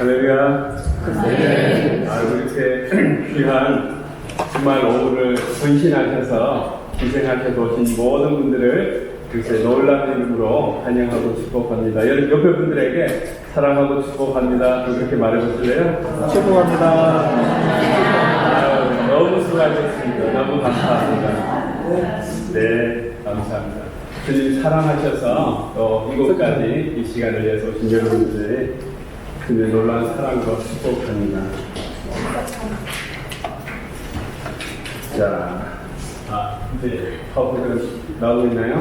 할렐루야. 네. 이렇게 귀한 주말 오후를 헌신하셔서 기생하셔서 오신 모든 분들을 글쎄 놀라운 이름으로 환영하고 축복합니다. 옆에 분들에게 사랑하고 축복합니다. 그렇게 말해보실래요? 축복합니다. 너무 수고하셨습니다. 너무 감사합니다. 네, 감사합니다. 주님 사랑하셔서 또 이곳까지 이 시간을 위해서 오신 여러분들의 주님의 놀라운 사랑과 축복합니다. 자, 이제 파워포인트 나오고 있나요?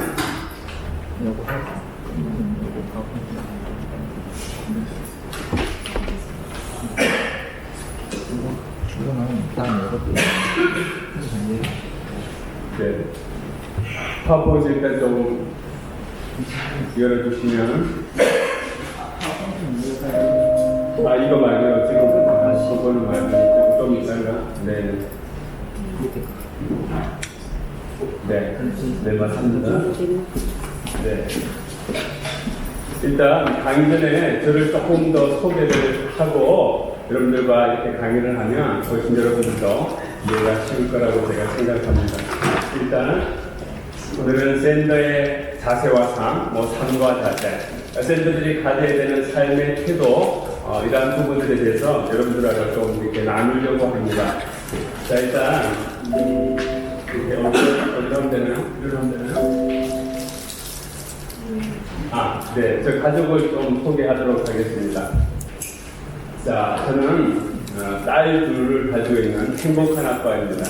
네. 파워포인트 일단 좀 열어주시면. 이거 말고요. 지금 그거는 말고요. 좀 이따가. 네. 네, 맞습니다. 네. 일단 강의 전에 저를 조금 더 소개를 하고 여러분들과 이렇게 강의를 하면 보신 여러분들도 이해가 쉬울 거라고 제가 생각합니다. 일단 오늘은 샌더의 자세와 삶, 삶과 자세, 샌더들이 가져야 되는 삶의 태도, 이러한 부분들에 대해서 여러분들하고 좀 이렇게 나누려고 합니다. 자, 일단 이렇게 어디로 하면 되나요? 이리로 하면 되나요? 네, 저 가족을 좀 소개하도록 하겠습니다. 자, 저는 딸 둘을 가지고 있는 행복한 아빠입니다.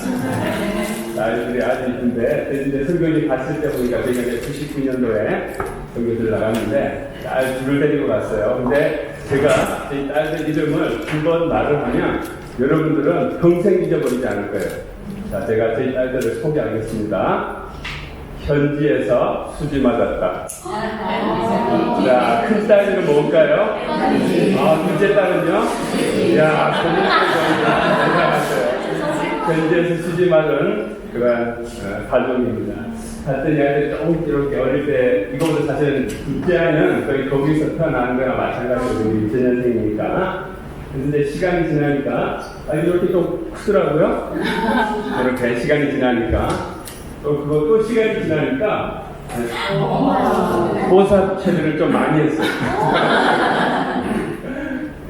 딸들이 아주 이쁜데, 이제 설교지 갔을 때 보니까 제가 이제 99년도에 설교지를 나갔는데, 딸 둘을 데리고 갔어요. 근데 제가 이 딸들 이름을 한 번 말을 하면 여러분들은 평생 잊어버리지 않을 거예요. 자, 제가 제 딸들을 소개하겠습니다. 현지에서 수지 맞았다. 자, 큰 딸들은 뭘까요? 둘째 딸은요? 대단하세요. 현지에서 수지 맞은 그런 가족입니다. 갔더니 아이들 조금 이렇게 어릴 때, 이거보다 사실은 둘째 아이는 거의 거기서 태어난 거나 마찬가지로 우리 2000년생이니까. 근데 시간이 지나니까, 이렇게 좀 크더라고요. 이렇게 시간이 지나니까. 또 시간이 지나니까, 보사 체들을 좀 많이 했어요.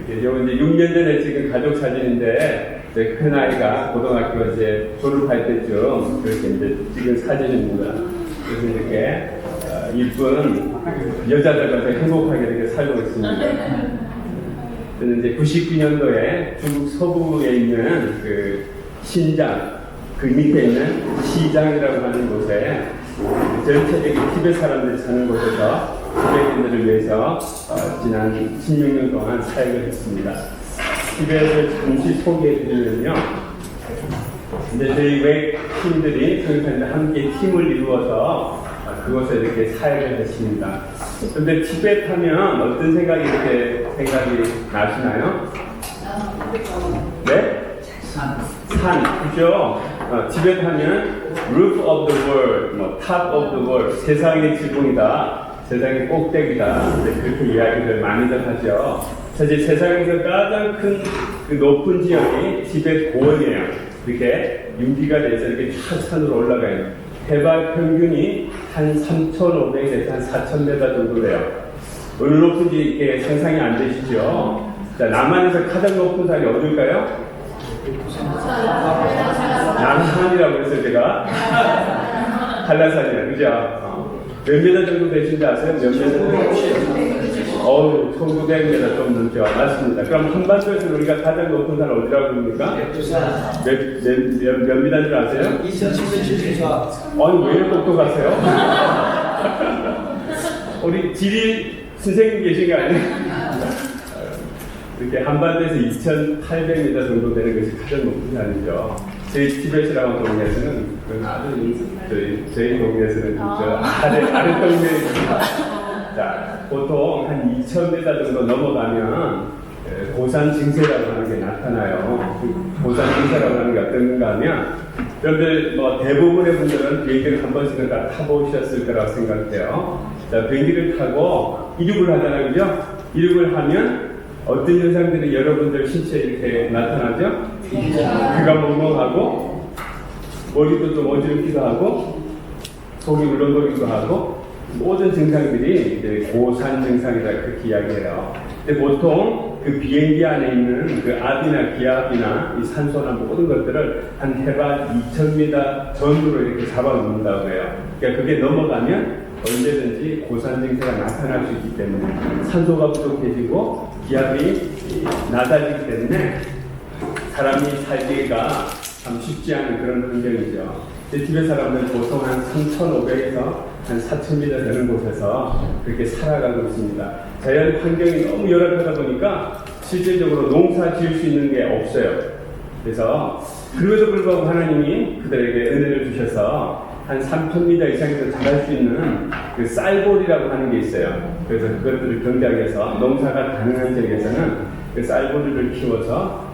이제 6년 전에 찍은 가족 사진인데, 제 큰아이가 고등학교 이제 졸업할 때쯤 그렇게 이제 찍은 사진입니다. 그래서 이렇게 이쁜 여자들과 행복하게 이렇게 살고 있습니다. 저는 이제 99년도에 중국 서부에 있는 그 신장, 그 밑에 있는 시장이라고 하는 곳에 전체적인 티베트 사람들이 사는 곳에서 티베트인들을 위해서 지난 16년 동안 사역을 했습니다. 티베트를 잠시 소개해 드리면요. 이제 저희 외 팀들이 선생님들 함께 팀을 이루어서 그곳에 이렇게 사역을 했습니다. 그런데 티베트 하면 어떤 생각이 나시나요? 네? 산, 그죠? 티베트 하면 roof of the world, top of the world, 세상의 지붕이다, 세상의 꼭대기다. 그렇게 이야기를 많이들 하죠. 사실 세상에서 가장 큰 그 높은 지역이 티베트 고원이에요. 이렇게 융기가 돼서 이렇게 쫙 산으로 올라가요. 해발 평균이 한 3,500에서 한 4,000m 정도 돼요. 어느 높은지 이렇게 상상이 안 되시죠? 자, 남한에서 가장 높은 산이 어딜까요? 남산이라고 했어요, 제가. 한라산이에요, 그죠? 몇 미터 정도 되신지 아세요? 몇 미터? 1900m 좀 넘죠. 맞습니다. 그럼 한반도에서 우리가 가장 높은 산 어디라고 합니까? 몇 미터인 줄 아세요? 2774. 아니, 왜 이렇게 똑똑하세요? 우리 지리 선생님 계신 거 아니에요? 이렇게 한반도에서 2,800m 정도 되는 것이 가장 높은 산이죠. 저희 티베트라는 동네에서는, 그건 아주, 저희 동네에서는 아래 동네입니다. 자, 보통 한 2,000m 정도 넘어가면 고산 증세라고 하는 게 나타나요. 고산 증세라고 하는 게 어떤가 하면, 여러분들 대부분의 분들은 비행기를 한 번씩은 다 타보셨을 거라고 생각해요. 자, 비행기를 타고 이륙을 하잖아요, 그죠? 이륙을 하면 어떤 현상들이 여러분들 신체에 이렇게 나타나죠? 귀가 멍멍하고, 머리도 좀 어지럽기도 하고, 속이 울렁거리기도 하고, 모든 증상들이 이제 고산 증상이라 그렇게 이야기해요. 근데 보통 그 비행기 안에 있는 그 압이나 기압이나 이 산소나 모든 것들을 한 해발 2000m 전으로 이렇게 잡아놓는다고 해요. 그러니까 그게 넘어가면 언제든지 고산 증세가 나타날 수 있기 때문에 산소가 부족해지고 기압이 낮아지기 때문에 사람이 살기가 참 쉽지 않은 그런 환경이죠. 티베트 사람들은 보통 한 3,500에서 한 4,000m 되는 곳에서 그렇게 살아가고 있습니다. 자연 환경이 너무 열악하다 보니까 실질적으로 농사 지을 수 있는 게 없어요. 그래서 그럼에도 불구하고 하나님이 그들에게 은혜를 주셔서 한 3,000m 이상에서 자랄 수 있는 그 쌀볼이라고 하는 게 있어요. 그래서 그것들을 경작해서 농사가 가능한 지역에서는 그 쌀볼을 키워서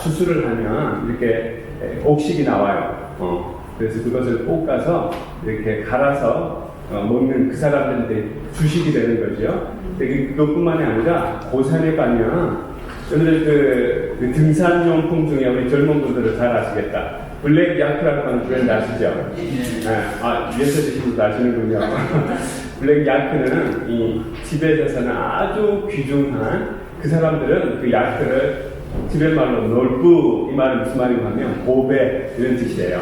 추수를 하면 이렇게 옥식이 나와요. 그래서 그것을 볶아서 이렇게 갈아서 먹는 그 사람들한테 주식이 되는 거죠. 그것뿐만이 아니라 고산에 가면 여러분들 그 등산용품 중에 우리 젊은 분들은 잘 아시겠다. 블랙 야크라고 하는 브랜드 아시죠? 위에서 드신 분도 아시는군요. 블랙 야크는 이 티베트에서는 아주 귀중한 그 사람들은 그 야크를 티베트 말로 놀부 이 말은 무슨 말인가 하면 보배 이런 뜻이에요.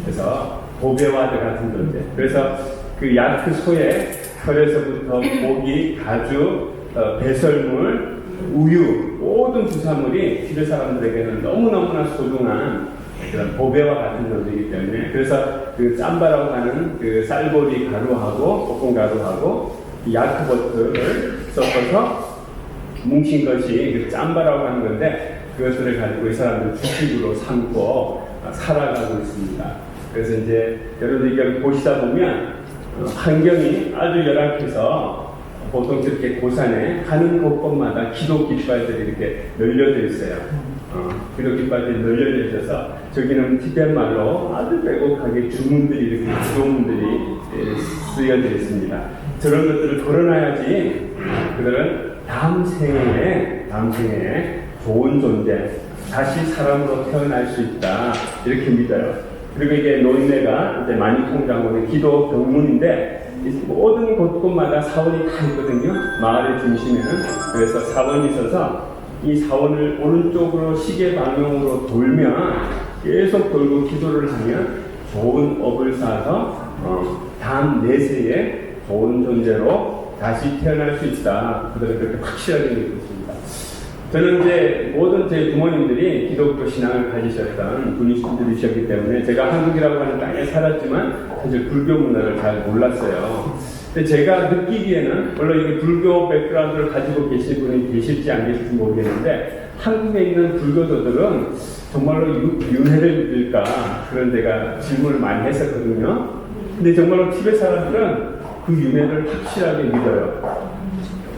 그래서 보배와드 같은 존재. 그래서 그 야크 소의 털에서부터 고기, 가죽, 배설물, 우유 모든 부산물이 티베트 사람들에게는 너무너무나 소중한 그런 보배와 같은 존재이기 때문에 그래서 그 짬바라고 하는 그 쌀보리 가루하고 볶음 가루하고 야크 버터를 섞어서 뭉친 것이 그 짬바라고 하는 건데 그것들을 가지고 이 사람들 주식으로 삼고 살아가고 있습니다. 그래서 이제 여러분들 여기 보시다 보면 환경이 아주 열악해서 보통 이렇게 고산에 가는 곳곳마다 기도 깃발들이 이렇게 널려져 있어요. 기도 깃발들이 널려져 있어서 저기는 티베트 말로 아주 빼곡하게 주문들이 이렇게 기도문들이 쓰여져 있습니다. 저런 것들을 걸어놔야지 그들은 다음 생에 좋은 존재, 다시 사람으로 태어날 수 있다 이렇게 믿어요. 그리고 이게 노인네가 이제 많이 통장하는 기도 병문인데 모든 곳곳마다 사원이 다 있거든요. 마을의 중심에는. 그래서 사원이 있어서 이 사원을 오른쪽으로 시계 방향으로 돌면 계속 돌고 기도를 하면 좋은 업을 쌓아서 다음 내세에 좋은 존재로 다시 태어날 수 있다. 그들은 그렇게 확실하게 믿고 있습니다. 저는 이제 모든 제 부모님들이 기독교 신앙을 가지셨던 분이셨기 때문에 제가 한국이라고 하는 땅에 살았지만 사실 불교 문화를 잘 몰랐어요. 근데 제가 느끼기에는 물론 이게 불교 백그라운드를 가지고 계신 분이 계실지 안 계실지 모르겠는데 한국에 있는 불교도들은 정말로 윤회를 믿을까 그런 데가 질문을 많이 했었거든요. 근데 정말로 티베트 사람들은 그 윤회를 확실하게 믿어요.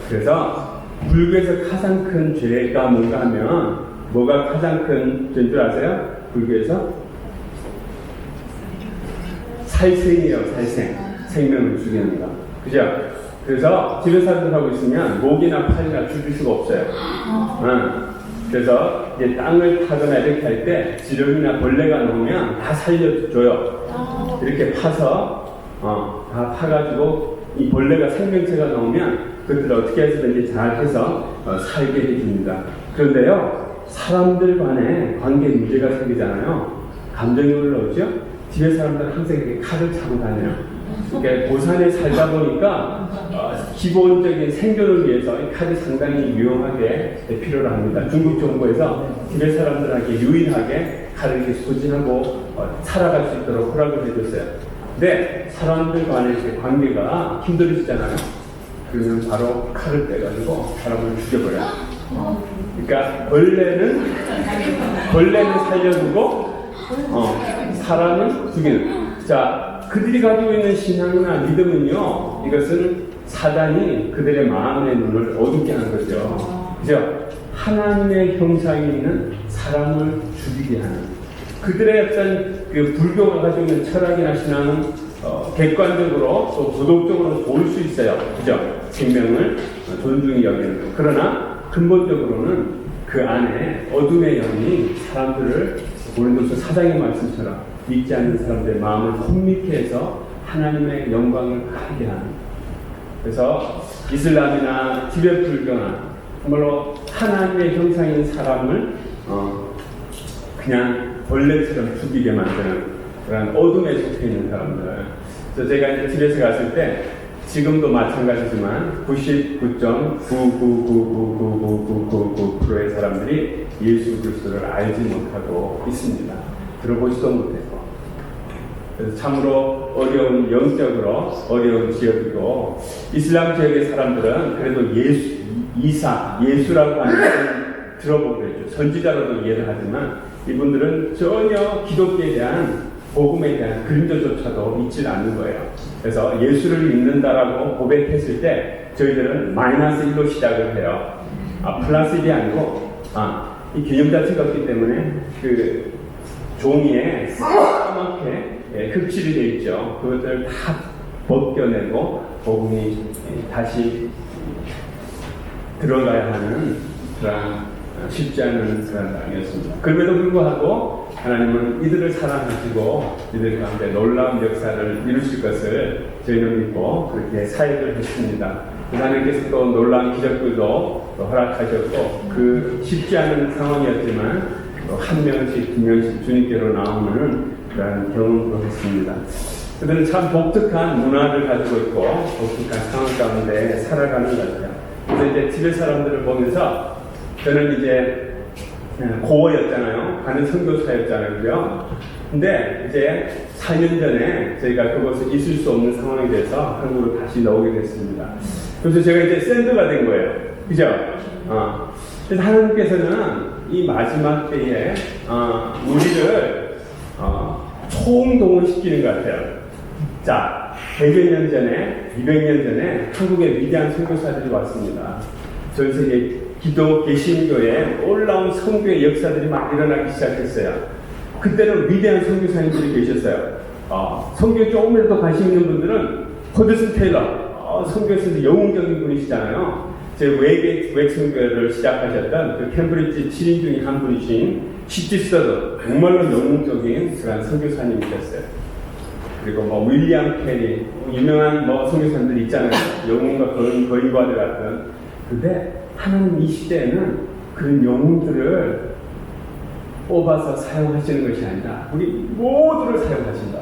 그래서 불교에서 가장 큰 죄가 뭔가 하면 뭐가 가장 큰 죄인 줄 아세요? 불교에서? 살생이에요. 살생. 생명을 죽이는 거. 그죠? 그래서 집에 사람들하고 있으면 목이나 팔이나 죽일 수가 없어요. 그래서 이제 땅을 타거나 이렇게 할 때 지렁이나 벌레가 나오면 다 살려줘요. 이렇게 파서 다 파가지고 이 벌레가 생명체가 나오면 그것들을 어떻게 해서든지 잘 해서 살게 해줍니다. 그런데요, 사람들 간에 관계 문제가 생기잖아요. 감정이 올라오죠? 집에 사람들은 항상 이렇게 칼을 차고 다녀요. 그러니까 고산에 살다 보니까 기본적인 생존을 위해서 이 칼이 상당히 유용하게 필요로 합니다. 중국 정부에서 티베트 사람들에게 유일하게 칼을 이렇게 소진하고 살아갈 수 있도록 허락을 해줬어요. 근데 사람들 간의 관계가 힘들어지잖아요. 그러면 바로 칼을 떼가지고 사람을 죽여버려요. 그러니까 벌레는 살려두고 사람을 죽이는. 자, 그들이 가지고 있는 신앙이나 믿음은요, 이것은 사단이 그들의 마음의 눈을 어둡게 하는 거죠. 그죠? 하나님의 형상이 있는 사람을 죽이게 하는. 그들의 어떤 그 불교가 가지고 있는 철학이나 신앙은 객관적으로 또 도덕적으로 좋을 수 있어요. 그죠? 생명을 존중히 여기는 거. 그러나 근본적으로는 그 안에 어둠의 영이 사람들을 고린도서 4장의 말씀처럼 믿지 않는 사람들의 마음을 혼미케 해서 하나님의 영광을 가리게 하는. 그래서 이슬람이나 티베트 불교나 정말로 하나님의 형상인 사람을 그냥 벌레처럼 죽이게 만드는 그런 어둠에 속해 있는 사람들. 그래서 제가 이제 티베트에 갔을 때 지금도 마찬가지지만 99.999999999%의 사람들이 예수 그리스도를 알지 못하고 있습니다. 들어보지도 못했고. 그래서 참으로 어려운, 영적으로 어려운 지역이고, 이슬람 지역의 사람들은 그래도 예수라고 하는 것을 들어보겠죠. 선지자로도 이해를 하지만 이분들은 전혀 기독교에 대한 복음에 대한 그림자조차도 믿지 않는 거예요. 그래서 예수를 믿는다라고 고백했을 때 저희들은 마이너스 1로 시작을 해요. 플러스 1이 아니고 이 개념 자체가 없기 때문에 그 종이에 까맣게 흡칠이 되어 있죠. 그것들을 다 벗겨내고 복음이 다시 들어가야 하는 그런 쉽지 않은 그런 땅이었습니다. 그럼에도 불구하고 하나님은 이들을 사랑하시고 이들 가운데 놀라운 역사를 이루실 것을 저희는 믿고 그렇게 사역을 했습니다. 하나님께서 또 놀라운 기적들도 또 허락하셨고 그 쉽지 않은 상황이었지만 또 한 명씩 두 명씩 주님께로 나오는 그런 경험도 했습니다. 그들은 참 독특한 문화를 가지고 있고 독특한 상황 가운데 살아가는 것 같아요. 그래서 이제 티베트 사람들을 보면서 저는 이제 고어였잖아요. 가는 선교사였잖아요. 근데 이제 4년 전에 저희가 그곳에 있을 수 없는 상황이 돼서 한국으로 다시 나오게 됐습니다. 그래서 제가 이제 샌드가 된 거예요. 그죠? 그래서 하나님께서는 이 마지막 때에 우리를 총동원시키는 것 같아요. 자, 100여 년 전에, 200년 전에 한국에 위대한 선교사들이 왔습니다. 전 세계 기독 개신교에 놀라운 선교의 역사들이 막 일어나기 시작했어요. 그때는 위대한 선교사님들이 계셨어요. 선교에 조금이라도 관심 있는 분들은 허드슨 테일러, 선교에서 영웅적인 분이시잖아요. 제 외계 선교를 시작하셨던 그 캠브리지 7인 중에 한 분이신 시티스터드, 정말로 영웅적인 그런 선교사님이셨어요. 그리고 뭐 윌리엄 캐리, 유명한 뭐 선교사님들 있잖아요. 영웅과 거인과들 같은. 근데 하나님 이 시대에는 그런 영웅들을 뽑아서 사용하시는 것이 아니라 우리 모두를 사용하신다.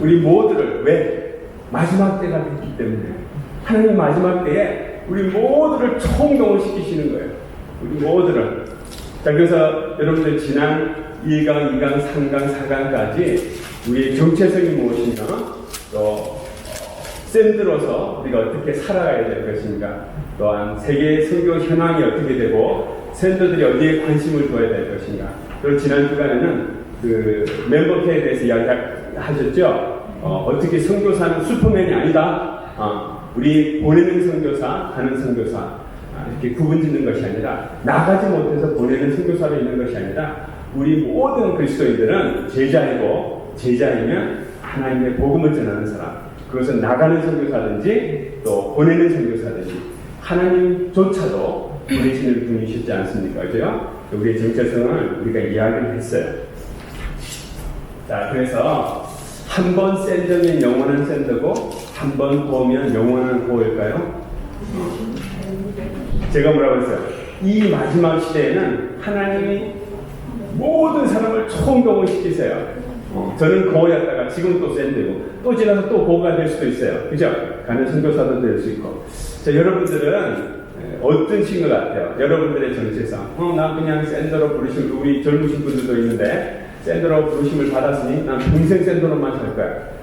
우리 모두를. 왜? 마지막 때가 됐기 때문에. 하나님 마지막 때에 우리 모두를 총동원시키시는 거예요. 우리 모두를. 자, 그래서 여러분들 지난 1강, 2강, 3강, 4강까지 우리의 정체성이 무엇이냐, 또 샌드로서 우리가 어떻게 살아가야 될 것인가, 또한 세계 선교 현황이 어떻게 되고 샌드들이 어디에 관심을 둬야 될 것인가. 그리고 지난 주간에는 그 멤버케에 대해서 이야기하셨죠. 어떻게 선교사는 슈퍼맨이 아니다. 우리 보내는 선교사, 가는 선교사 이렇게 구분짓는 것이 아니라, 나가지 못해서 보내는 선교사로 있는 것이 아니라 우리 모든 그리스도인들은 제자이고, 제자이면 하나님의 복음을 전하는 사람. 그것은 나가는 선교사든지 또 보내는 선교사든지 하나님조차도 보내시는 분이시지 않습니까? 그죠? 우리의 정체성을 우리가 이야기를 했어요. 자, 그래서 한 번 샌드면 영원한 샌드고 한 번 고면 영원한 고일까요? 제가 뭐라고 했어요? 이 마지막 시대에는 하나님이 모든 사람을 총동원시키세요. 저는 고였다가 지금 또 샌드고 또 지나서 또 고가 될 수도 있어요. 그죠? 가는 선교사도 될 수 있고. 자, 여러분들은 어떤 식인 것 같아요? 여러분들의 정체성. 나 그냥 샌드로 부르심, 우리 젊으신 분들도 있는데 샌드로 부르심을 받았으니 난 평생 샌드로만 살 거야.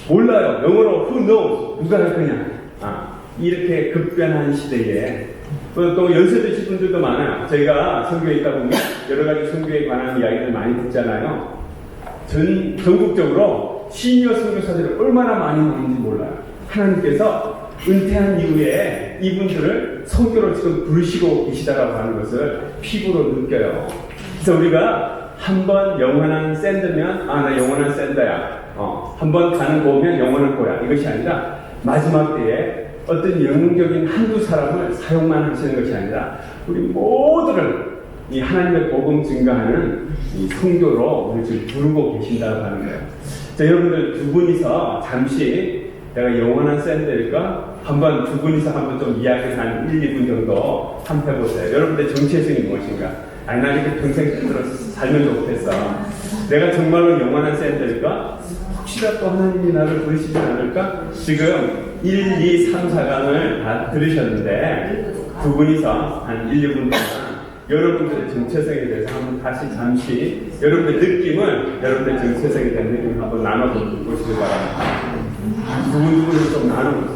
몰라요. 영어로 who knows? 누가 할 거냐? 이렇게 급변한 시대에 또 연세드신 분들도 많아요. 저희가 선교에 있다 보면 여러 가지 선교에 관한 이야기를 많이 듣잖아요. 전국적으로 시니어 선교사들이 얼마나 많이 나오는지 몰라요. 하나님께서 은퇴한 이후에 이분들을 선교로 지금 부르시고 계시다라고 하는 것을 피부로 느껴요. 그래서 우리가 한 번 영원한 샌드면 나 영원한 샌드야. 한 번 가는 고면 영원한 고야. 이것이 아니라 마지막 때에 어떤 영웅적인 한두 사람을 사용만 하시는 것이 아니라 우리 모두를 이 하나님의 복음 증가하는 이 성도로 우리 지금 부르고 계신다고 하는 거예요. 자, 여러분들 두 분이서 잠시 내가 영원한 샌들과 한번 두 분이서 한번 좀 이야기를 한 1, 2분 정도 한번 해보세요. 여러분들 정체성이 무엇인가? 아니, 나 이렇게 평생 힘들어서 살면 좋겠어. 내가 정말로 영원한 샌들과 혹시라도 하나님이 나를 부르시지 않을까? 지금 1, 2, 3, 4강을 다 들으셨는데 두 분이서 한 1, 2분 동안 여러분들의 정체성에 대해서 한번 다시 잠시 여러분의 느낌을, 여러분의 정체성에 대한 느낌을 한번 나눠보시기 바랍니다. 두분두분 좀 나눠보세요.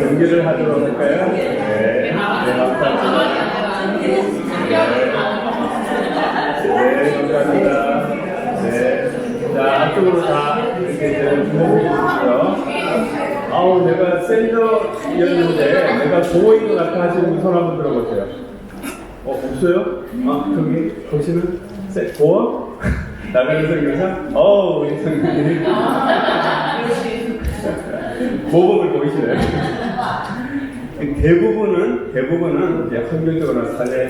연기를 하도록 할까요? 네. 감사합니다. 감사합니다. 네. 자, 앞쪽으로 다 이렇게 주목해 주시고요. 아우, 내가 샌더였는데 내가 보호인 것 같아 하시는 분 손 한번 들어보세요. 없어요? 아, 저기 보시는 보호? 나가는 성교사? 우리 성교사님. 모범을 보이시나요? 대부분은 이제 환경적으로나 사회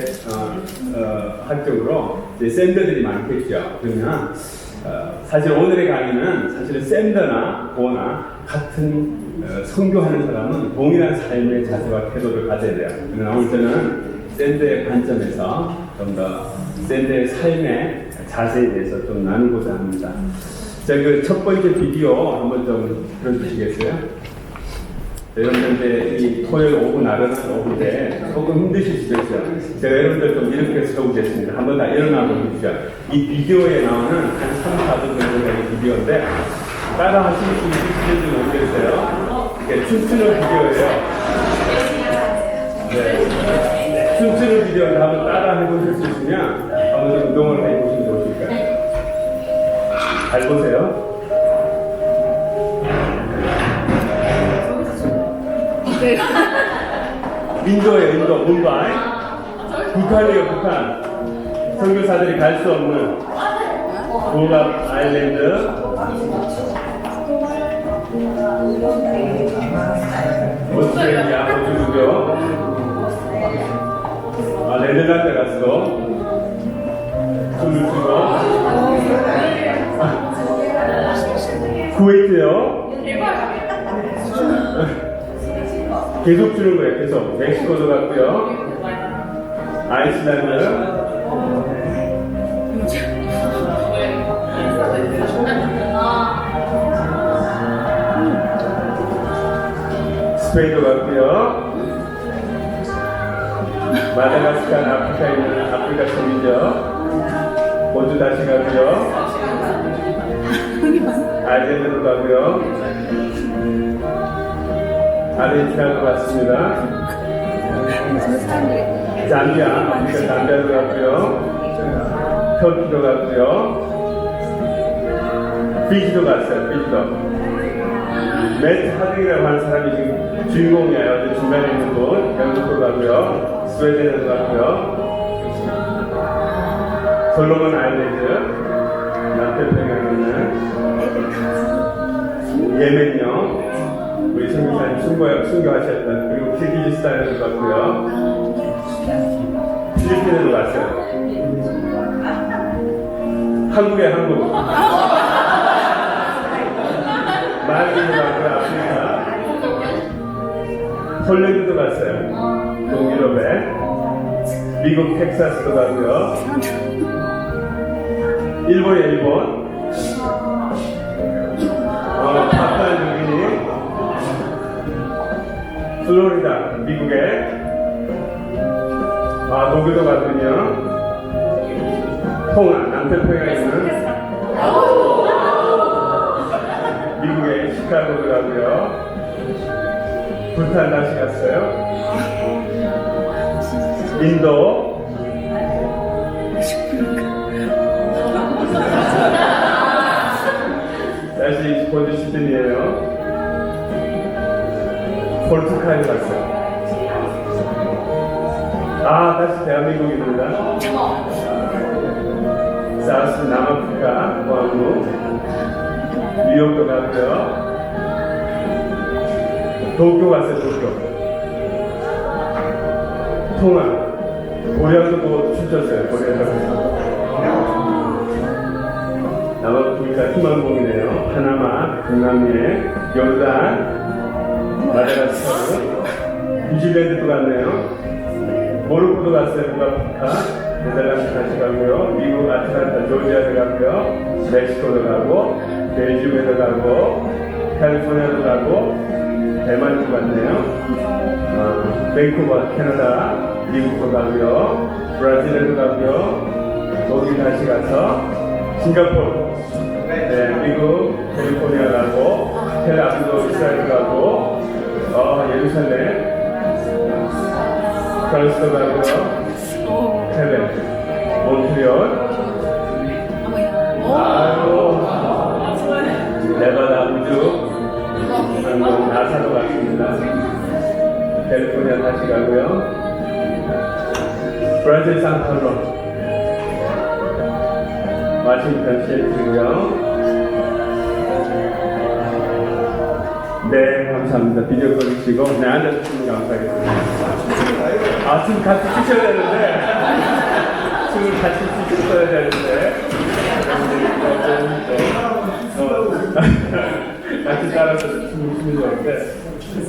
학적으로 이제 샌더들이 많겠죠. 그러면 사실 오늘의 강의는 사실은 샌더나 보나 같은 선교하는 사람은 동일한 삶의 자세와 태도를 가져야 돼요. 그러나 오늘 저는 샌더의 관점에서 좀 더 샌더의 삶의 자세에 대해서 좀 나누고자 합니다. 자, 그 첫 번째 비디오 한번 좀 들어주시겠어요? 여러분들 이제 이 토요일 오후 나른한 오후인데 조금 힘드실 수도 있어요. 제가 여러분들 좀 이렇게 세우겠습니다. 한번 다 일어나 보십시오. 이 비디오에 나오는 한 3, 4분 정도 되는 비디오인데 따라 하시는 분이 있으실지 모르겠어요. 이게 춤추는 비디오예요. 네. 춤추는 비디오인데 한번 따라 해보실 수 있으면 한번 좀 운동을 해보시면 좋으실까요? 잘 보세요. 인도예요, 인도, 문바이. 북한이에요, 북한. 선교사들이 갈 수 없는 고갑 아일랜드. 오스트레일리아, 호주고요. 네덜란드 갔어. 숨을 쉬고. 쿠웨이트요. 계속 주는 거예요, 계속. 멕시코도 갔고요. 아이슬란드. 스페인도 갔고요. 마다가스카르 아프리카에 있는 아프리카 섬이죠. 호주 다시 가고요. 아일랜드로 가고요. 아르헨티나도 갔습니다. 잠비아, 아프리카 잠비아도 갔고요. 터키도 갔고요. 피지도 갔어요. 피지도. 매트 하딩이라고 하는 사람이 지금 주인공이에요. 어제 중간에 있는 분. 영국도 가고요. 스웨덴도 가고요. 솔로몬 아일랜드, 남태평양에 있는 예멘요. 우리 선교사님 순교하셨던, 그리고 키르기즈스탄에도 갔고요. 필리핀에도 갔어요. 한국에 한국. 말리도 갔고요. 아프리카. 폴란드도 갔어요. 동유럽에. 미국 텍사스도 가고요. 일본에 일본. 파푸아뉴기니. 플로리다, 미국에. 독일도 갔군요. 통화, 남태평양에 있는 미국의 시카고도 가고요. 부탄 다시 갔어요. 인도. 다시 본주 시드니에요. 포르투갈에 갔어요. 다시 대한민국입니다. 사우스 남아프리카, 포항도. 뉴욕도 갔고요. 도쿄 갔어요, 도쿄. 통화. 고려도 춤췄어요, 고려도. 남아프리카 희망봉이네요. 파나마, 동남미에, 요르단, 마다가스카르, 뉴질랜드도 갔네요. 모로코도 갔어요, 북아프리카. 네덜란드 다시 가고요. 미국 아틀란타, 조지아도 가고요. 멕시코도 가고, 벨기움에도 가고, 캘리포니아도 가고, 대만도 갔네요. 밴쿠버, 캐나다, 미국도 가고요. 브라질에도 가고요. 독일 다시 가서, 싱가포르, 미국, 캘리포니아 가고, 텔아비브, 이스라엘 가고, 예루살렘, 프랑스도 가고요. 케벡, 몬트리올, 네바다 우주, 한국 나사도 갔습니다. 캘리포니아 다시 가고요. 브라질 상파울로, 워싱턴 시애틀이고요. 네, 감사합니다. 비디오 꺼주시고, 앉아서 주시면 감사하겠습니다. 춤 같이 추셔야 되는데, 춤을 같이 추셔야 되는데, 같이 따라서 춤을 추면 좋은데,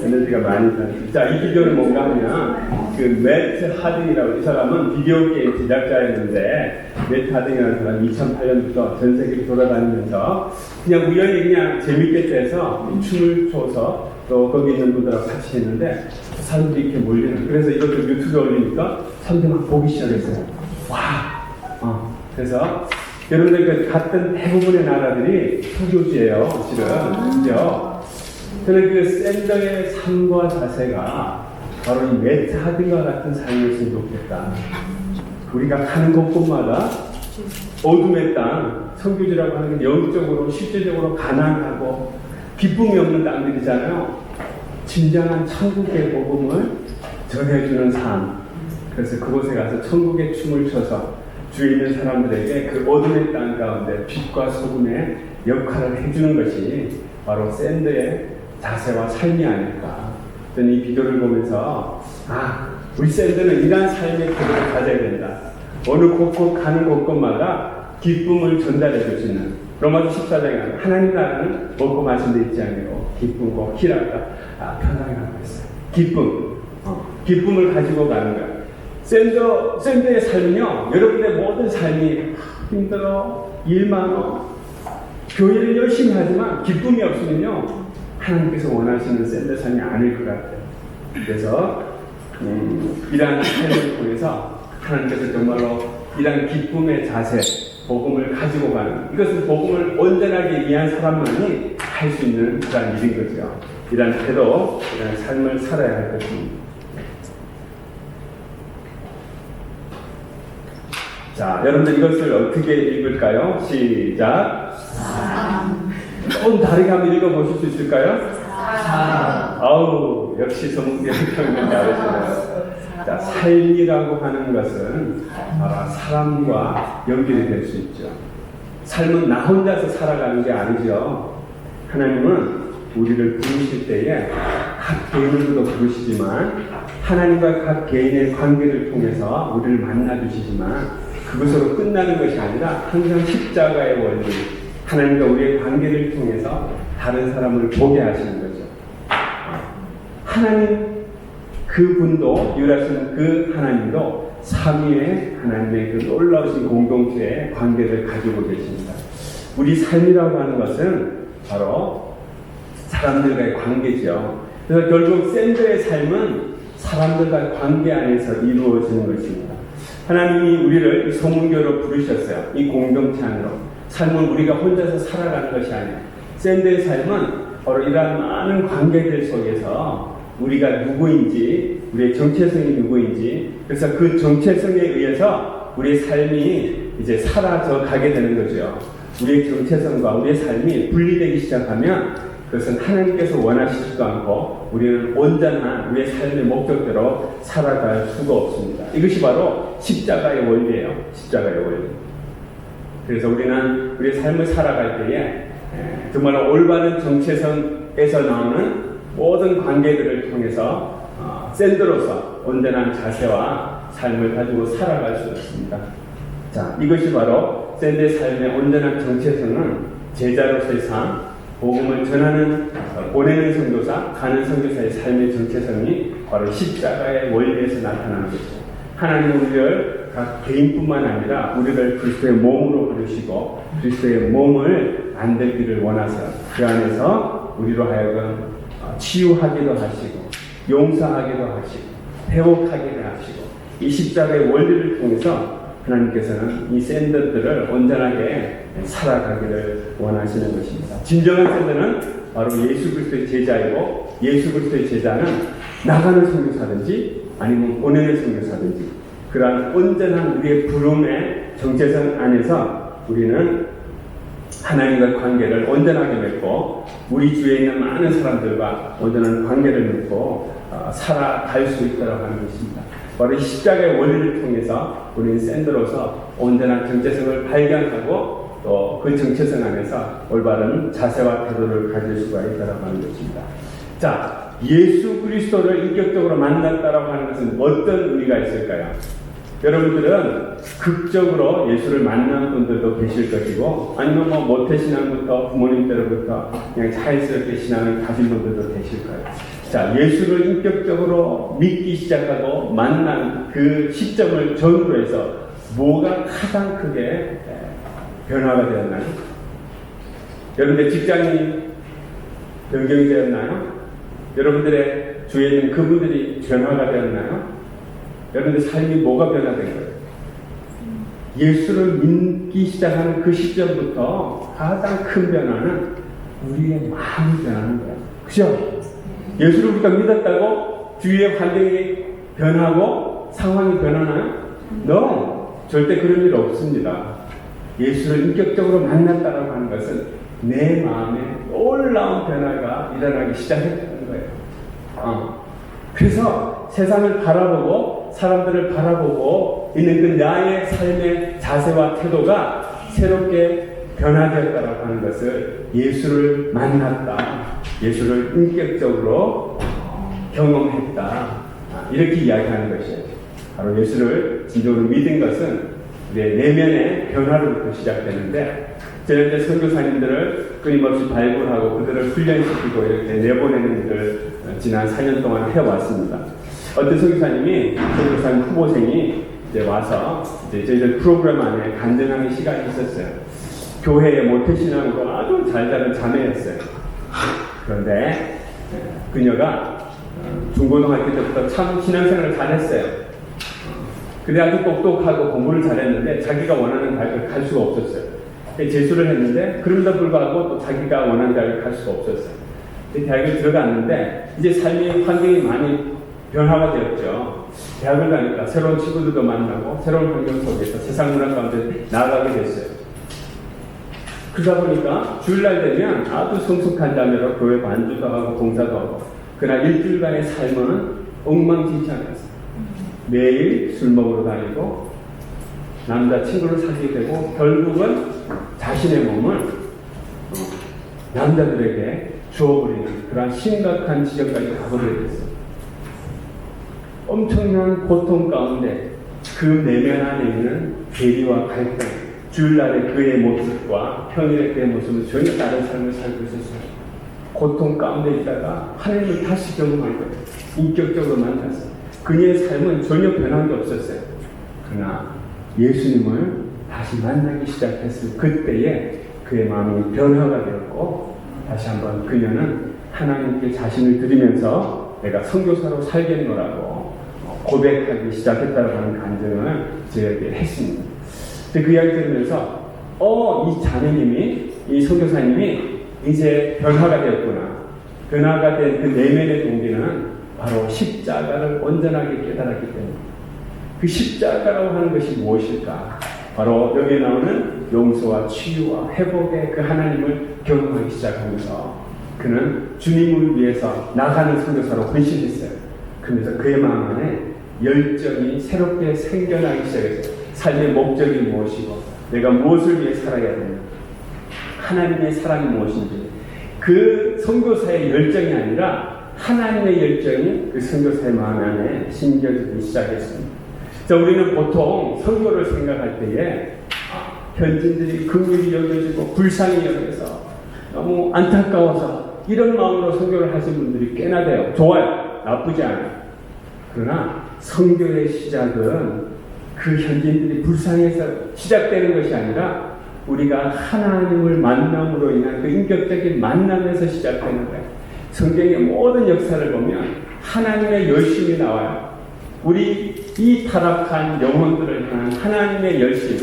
에너지가 많이 나요. 자, 이 비디오는 뭔가 하면, 매트 하딩이라고, 이 사람은 비디오 게임 제작자였는데, 매트 하딩이라는 사람이 2008년부터 전 세계를 돌아다니면서, 그냥 우연히 그냥 재밌게 돼서 춤을 춰서, 또 거기 있는 분들하고 같이 했는데 사람들이 이렇게 몰리는. 그래서 이것도 유튜브에 올리니까 사람들이 막 보기 시작했어요. 와! 그래서 여러분들 같은 대부분의 나라들이 소교지예요, 실은. 그죠? 그런데 그 샌더의 삶과 자세가 바로 이 매트 하딩과 같은 삶이었으면 좋겠다. 우리가 가는 곳곳마다 어둠의 땅, 선교지라고 하는 건 영적으로, 실제적으로 가난하고 기쁨이 없는 땅들이잖아요. 진정한 천국의 복음을 전해주는 삶. 그래서 그곳에 가서 천국의 춤을 춰서 주위에 있는 사람들에게 그 어둠의 땅 가운데 빛과 소금의 역할을 해주는 것이 바로 샌드의 자세와 삶이 아닐까. 저는 이 비디오를 보면서 우리 샌드는 이러한 삶의 태도를 가져야 된다. 어느 곳곳 가는 곳곳마다 기쁨을 전달해 줄 수 있는. 로마서 14장에 하나님 나라는 먹고 마신 데 있지 않고 기쁨과 희락과 편안함이라고 했어요. 기쁨을 가지고 가는 거야. 샌드의 삶은요, 여러분의 모든 삶이 힘들어, 일 많어, 교회를 열심히 하지만 기쁨이 없으면요, 하나님께서 원하시는 샌드 삶이 아닐 것 같아요. 그래서 이러한 삶을 통해서 하나님께서 정말로 이러한 기쁨의 자세, 복음을 가지고 가는, 이것은 복음을 온전하게 이해한 사람만이 할 수 있는 그런 일인 거죠. 이러한 태도, 이러한 삶을 살아야 할 것입니다. 자, 여러분들 이것을 어떻게 읽을까요? 시작. 조금 다르게 한번 읽어보실 수 있을까요? 아우, 역시 성경의 표현을 잘하시네요. 자, 삶이라고 하는 것은 사람과 연결이 될 수 있죠. 삶은 나 혼자서 살아가는 게 아니죠. 하나님은 우리를 부르실 때에 각 개인으로도 부르시지만 하나님과 각 개인의 관계를 통해서 우리를 만나주시지만 그것으로 끝나는 것이 아니라 항상 십자가의 원리, 하나님과 우리의 관계를 통해서 다른 사람을 보게 하시는 거죠. 하나님 그분도, 유일하신 그 하나님도 삼위의 하나님의 그 놀라우신 공동체의 관계를 가지고 계십니다. 우리 삶이라고 하는 것은 바로 사람들과의 관계죠. 그래서 결국 샌드의 삶은 사람들과의 관계 안에서 이루어지는 것입니다. 하나님이 우리를 소문교로 부르셨어요. 이 공동체 안으로. 삶은 우리가 혼자서 살아가는 것이 아니에요. 샌드의 삶은 바로 이러한 많은 관계들 속에서 우리가 누구인지, 우리의 정체성이 누구인지, 그래서 그 정체성에 의해서 우리의 삶이 이제 사라져 가게 되는 거죠. 우리의 정체성과 우리의 삶이 분리되기 시작하면 그것은 하나님께서 원하시지도 않고 우리는 온전한 우리의 삶의 목적대로 살아갈 수가 없습니다. 이것이 바로 십자가의 원리예요. 십자가의 원리. 그래서 우리는 우리의 삶을 살아갈 때에 정말 올바른 정체성에서 나오는 모든 관계들을 통해서 샌드로서 온전한 자세와 삶을 가지고 살아갈 수 있습니다. 자, 이것이 바로 샌드의 삶의 온전한 정체성은 제자로서의 삶, 복음을 전하는, 보내는 선교사, 가는 선교사의 삶의 정체성이 바로 십자가의 원리에서 나타나는 것이죠. 하나님은 우리를 각 개인뿐만 아니라 우리를 그리스도의 몸으로 부르시고 그리스도의 몸을 만들기를 원하세요. 그 안에서 우리로 하여금 치유하기도 하시고 용서하기도 하시고 회복하기도 하시고 이 십자가의 원리를 통해서 하나님께서는 이 샌드들을 온전하게 살아가기를 원하시는 것입니다. 진정한 샌드는 바로 예수 그리스도의 제자이고 예수 그리스도의 제자는 나가는 선교사든지 아니면 보내는 선교사든지 그러한 온전한 우리의 부름의 정체성 안에서 우리는 하나님과 관계를 온전하게 맺고 우리 주위에 있는 많은 사람들과 온전한 관계를 맺고 살아갈 수 있도록 하는 것입니다. 바로 이 십자가의 원리를 통해서 우리는 샌드로서 온전한 정체성을 발견하고 또 그 정체성 안에서 올바른 자세와 태도를 가질 수가 있다고 하는 것입니다. 자, 예수 그리스도를 인격적으로 만났다라고 하는 것은 어떤 의미가 있을까요? 여러분들은 극적으로 예수를 만난 분들도 계실 것이고 아니면 모태신앙부터 부모님 때로부터 그냥 자연스럽게 신앙을 가진 분들도 계실 거예요. 자, 예수를 인격적으로 믿기 시작하고 만난 그 시점을 전후로 해서 뭐가 가장 크게 변화가 되었나요? 여러분들 직장이 변경이 되었나요? 여러분들의 주위에 있는 그분들이 변화가 되었나요? 여러분들 삶이 뭐가 변화된 거예요? 예수를 믿기 시작하는 그 시점부터 가장 큰 변화는 우리의 마음이 변하는 거예요. 그죠? 예수를 우리가 믿었다고 주위의 환경이 변하고 상황이 변하나요? No! 절대 그런 일 없습니다. 예수를 인격적으로 만났다고 하는 것은 내 마음에 놀라운 변화가 일어나기 시작했다는 거예요. 그래서 세상을 바라보고 사람들을 바라보고 있는 그 나의 삶의 자세와 태도가 새롭게 변화되었다고 하는 것을 예수를 만났다, 예수를 인격적으로 경험했다, 이렇게 이야기하는 것이에요. 바로 예수를 진정으로 믿은 것은 우리의 내면의 변화로부터 시작되는데 저는 이제 선교사님들을 끊임없이 발굴하고 그들을 훈련시키고 이렇게 내보내는 일을 지난 4년 동안 해왔습니다. 어떤 선교사님 후보생이 이제 와서 이제 저희들 프로그램 안에 간증하는 시간이 있었어요. 교회의 모태신앙으로 아주 잘 자란 자매였어요. 그런데 그녀가 중고등학교 때부터 참 신앙생활을 잘했어요. 근데 아주 똑똑하고 공부를 잘했는데 자기가 원하는 대학을 갈 수가 없었어요. 재수를 했는데 그럼에도 불구하고 또 자기가 원하는 대학을 갈 수가 없었어요. 대학을 들어갔는데 이제 삶의 환경이 많이 변화가 되었죠. 대학을 가니까 새로운 친구들도 만나고 새로운 환경 속에서 세상 문화 가운데 나아가게 됐어요. 그러다 보니까 주일날 되면 아주 성숙한 자매로 교회 반주도 하고 봉사도 하고, 그러나 일주일간의 삶은 엉망진창이었어요. 매일 술 먹으러 다니고 남자친구를 사귀게 되고, 결국은 자신의 몸을 남자들에게 주어버리는 그런 심각한 지경까지 가버리게 됐어요. 엄청난 고통 가운데 그 내면 안에 있는 괴리와 갈등, 주일날의 그의 모습과 평일의 그의 모습은 전혀 다른 삶을 살고 있었어요. 고통 가운데 있다가 하나님을 다시 경험한 거예요. 인격적으로 만났어요. 그녀의 삶은 전혀 변한 게 없었어요. 그러나 예수님을 다시 만나기 시작했을 그때에 그의 마음이 변화가 되었고, 다시 한번 그녀는 하나님께 자신을 드리면서 내가 선교사로 살겠노라고 고백하기 시작했다고 하는 간증을 저에게 했습니다. 그 이야기 들으면서 이 자매님이, 이 선교사님이 이제 변화가 되었구나. 변화가 된 그 내면의 동기는 바로 십자가를 온전하게 깨달았기 때문에. 그 십자가라고 하는 것이 무엇일까? 바로 여기에 나오는 용서와 치유와 회복의 그 하나님을 경험하기 시작하면서 그는 주님을 위해서 나가는 선교사로 헌신했어요. 그러면서 그의 마음 안에 열정이 새롭게 생겨나기 시작했어요. 삶의 목적이 무엇이고 내가 무엇을 위해 살아야 되는가, 하나님의 사랑이 무엇인지, 그 선교사의 열정이 아니라 하나님의 열정이 그 선교사의 마음 안에 심겨지기 시작했습니다. 자, 우리는 보통 선교를 생각할 때에 현지인들이 긍휼히 여겨지고 불쌍히 여겨서 너무 안타까워서 이런 마음으로 선교를 하신 분들이 꽤나 돼요. 좋아요. 나쁘지 않아요. 그러나 선교의 시작은 그 현지인들이 불쌍해서 시작되는 것이 아니라 우리가 하나님을 만남으로 인한 그 인격적인 만남에서 시작되는 거예요. 성경의 모든 역사를 보면 하나님의 열심이 나와요. 우리 이 타락한 영혼들을 향한 하나님의 열심,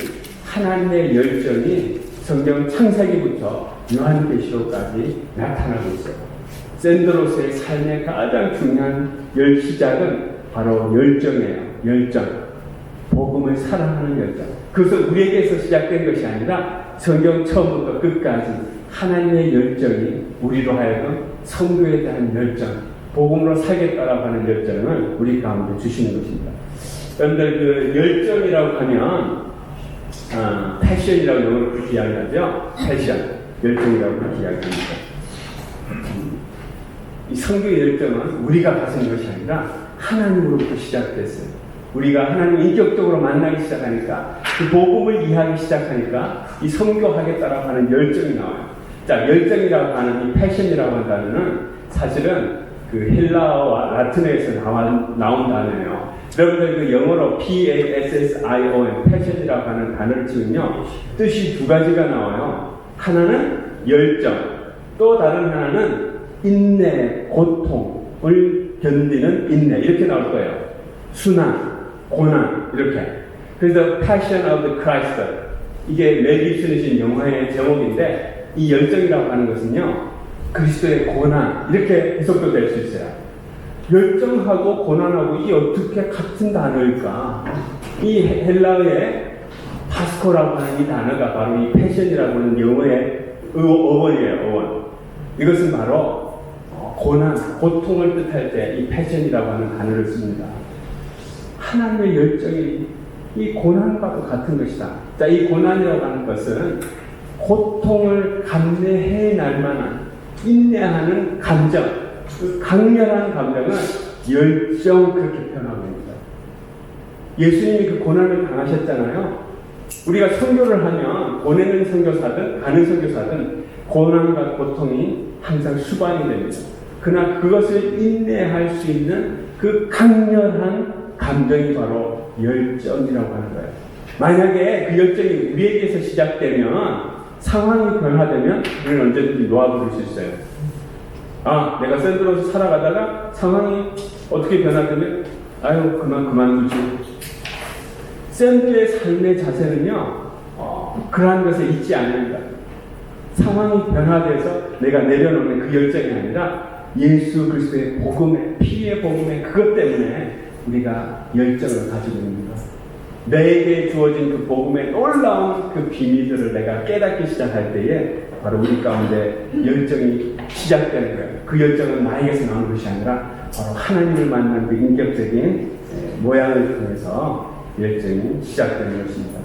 하나님의 열정이 성경 창세기부터 요한계시록까지 나타나고 있어요. 샌드로스의 삶의 가장 중요한 시작은 바로 열정이에요. 열정. 복음을 사랑하는 열정. 그것은 우리에게서 시작된 것이 아니라 성경 처음부터 끝까지 하나님의 열정이 우리로 하여금 선교에 대한 열정, 복음으로 살겠다라고 하는 열정을 우리 가운데 주시는 것입니다. 여러분들 그 열정이라고 하면 패션이라고 영어로 그렇게 이야기하죠. 패션, 열정이라고 그렇게 이야기합니다. 이 선교의 열정은 우리가 가진 것이 아니라 하나님으로부터 시작됐어요. 우리가 하나님을 인격적으로 만나기 시작하니까, 그 복음을 이해하기 시작하니까 이 선교하겠다라고 하는 열정이 나와요. 자, 열정이라고 하는 이 패션이라고 하는 단어는 사실은 그 헬라어와 라틴어에서 나온 단어예요. 여러분들 그 영어로 PASSION, 패션이라고 하는 단어를 치면요, 뜻이 두 가지가 나와요. 하나는 열정, 또 다른 하나는 인내, 고통을 견디는 인내, 이렇게 나올 거예요. 순환, 고난, 이렇게. 그래서 Passion of the Christ, 이게 멜 깁슨이 진 영화의 제목인데, 이 열정이라고 하는 것은요, 그리스도의 고난, 이렇게 해석도 될 수 있어요. 열정하고 고난하고 이게 어떻게 같은 단어일까? 이 헬라어의 파스코라고 하는 이 단어가 바로 이 패션이라고 하는 영어의 어원이에요, 어원. 이것은 바로 고난, 고통을 뜻할 때 이 패션이라고 하는 단어를 씁니다. 하나님의 열정이 이 고난과도 같은 것이다. 자, 이 고난이라고 하는 것은 고통을 감내해낼 만한 인내하는 감정, 그 강렬한 감정은 열정, 그렇게 표현하고 있습니다. 예수님이 그 고난을 당하셨잖아요. 우리가 선교를 하면 보내는 선교사든 가는 선교사든 고난과 고통이 항상 수반이 됩니다. 그러나 그것을 인내할 수 있는 그 강렬한 감정이 바로 열정이라고 하는 거예요. 만약에 그 열정이 우리에게서 시작되면, 상황이 변화되면 우리는 언제든지 놓아버릴 수 있어요. 내가 샌드로스 살아가다가 상황이 어떻게 변화되면 그만두지. 샌드의 삶의 자세는요, 그러한 것을 잊지 않는다. 상황이 변화돼서 내가 내려놓는 그 열정이 아니라 예수 그리스도의 복음의, 피의 복음의 그것 때문에 우리가 열정을 가지고 있는 것. 내게 주어진 그 복음의 놀라운 그 비밀들을 내가 깨닫기 시작할 때에 바로 우리 가운데 열정이 시작되는 거예요. 그 열정은 나에게서 나오는 것이 아니라 바로 하나님을 만난 그 인격적인 모양을 통해서 열정이 시작되는 것입니다.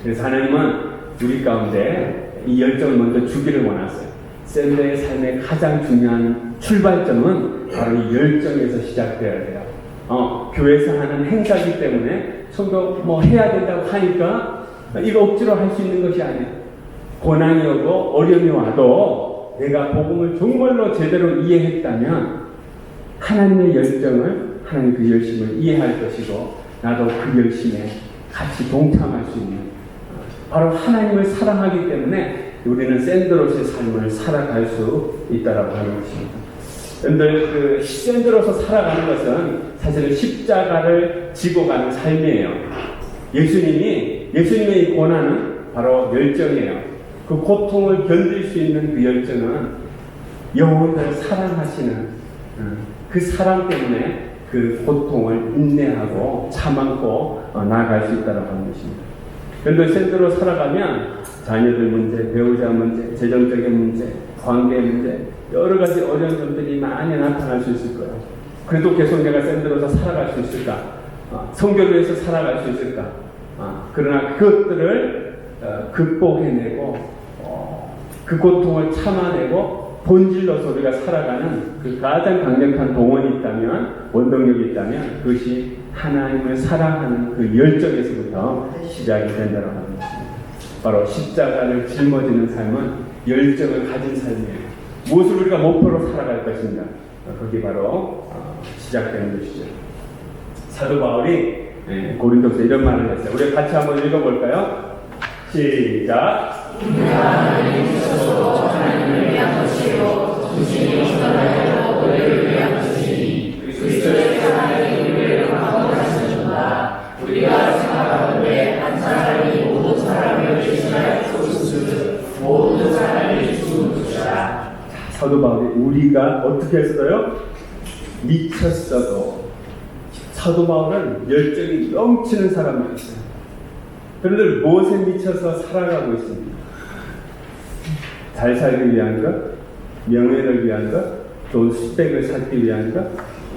그래서 하나님은 우리 가운데 이 열정을 먼저 주기를 원하세요. 샌드의 삶의 가장 중요한 출발점은 바로 이 열정에서 시작되어야 돼요. 교회에서 하는 행사이기 때문에 성도 뭐 해야 된다고 하니까 이거 억지로 할 수 있는 것이 아니에요. 고난이 오고 어려움이 와도 내가 복음을 정말로 제대로 이해했다면 하나님의 열정을, 하나님 그 열심을 이해할 것이고 나도 그 열심에 같이 동참할 수 있는, 바로 하나님을 사랑하기 때문에 우리는 샌드로스의 삶을 살아갈 수 있다라고 하는 것입니다. 여러분들, 그 샌드로서 살아가는 것은 사실은 십자가를 지고 가는 삶이에요. 예수님의 이 고난은 바로 열정이에요. 그 고통을 견딜 수 있는 그 열정은 영혼을 사랑하시는 그 사랑 때문에 그 고통을 인내하고 참고 나아갈 수 있다고 하는 것입니다. 그런데 샌드로 살아가면 자녀들 문제, 배우자 문제, 재정적인 문제, 관계 문제, 여러 가지 어려운 점들이 많이 나타날 수 있을 거예요. 그래도 계속 내가 샌드로서 살아갈 수 있을까? 성교도에서 살아갈 수 있을까? 그러나 그것들을 극복해내고 그 고통을 참아내고 본질로서 우리가 살아가는 그 가장 강력한 동원이 있다면, 원동력이 있다면 그것이 하나님을 사랑하는 그 열정에서부터 시작이 된다고 하는 것입니다. 바로 십자가를 짊어지는 삶은 열정을 가진 삶이에요. 무엇을 우리가 목표로 살아갈 것인가? 그게 바로 시작되는 것이죠. 사도 바울이 고린도서 이런 말을 했어요. 우리 같이 한번 읽어볼까요? 시작. 하나님을 위한 것이요 주신이 천하에도 우리를 위한 것이니 그리스도의 사랑이 우리를 강건하시는가. 우리가 생각하건대 한 사람이 모든 사람을 대신할 수 모든 사람이 죽은 것이라. 사도 바울이 우리가 어떻게 했어요? 미쳤어도. 사도 바울은 열정이 넘치는 사람이었어요. 그런데 무엇에 미쳐서 살아가고 있습니다. 잘 살기 위한 것, 명예를 위한 것, 좋은 스펙을 쌓기 위한 것,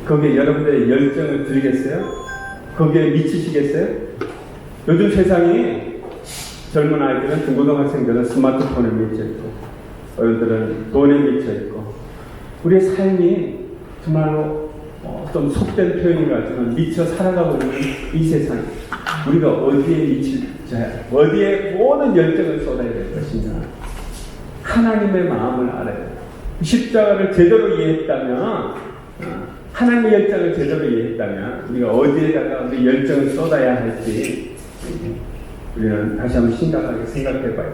거기에 여러분들의 열정을 드리겠어요? 거기에 미치시겠어요? 요즘 세상이 젊은 아이들은, 중고등학생들은 스마트폰에 미쳐있고 어른들은 돈에 미쳐있고, 우리의 삶이 정말로 좀 속된 표현인 것 같지만 미쳐 살아가고 있는 이 세상, 우리가 어디에 미칠지, 어디에 모든 열정을 쏟아야 될 것이냐, 하나님의 마음을 알아야 돼요. 십자가를 제대로 이해했다면, 하나님의 열정을 제대로 이해했다면 우리가 어디에다가 우리 열정을 쏟아야 할지 우리는 다시 한번 심각하게 생각해 봐요.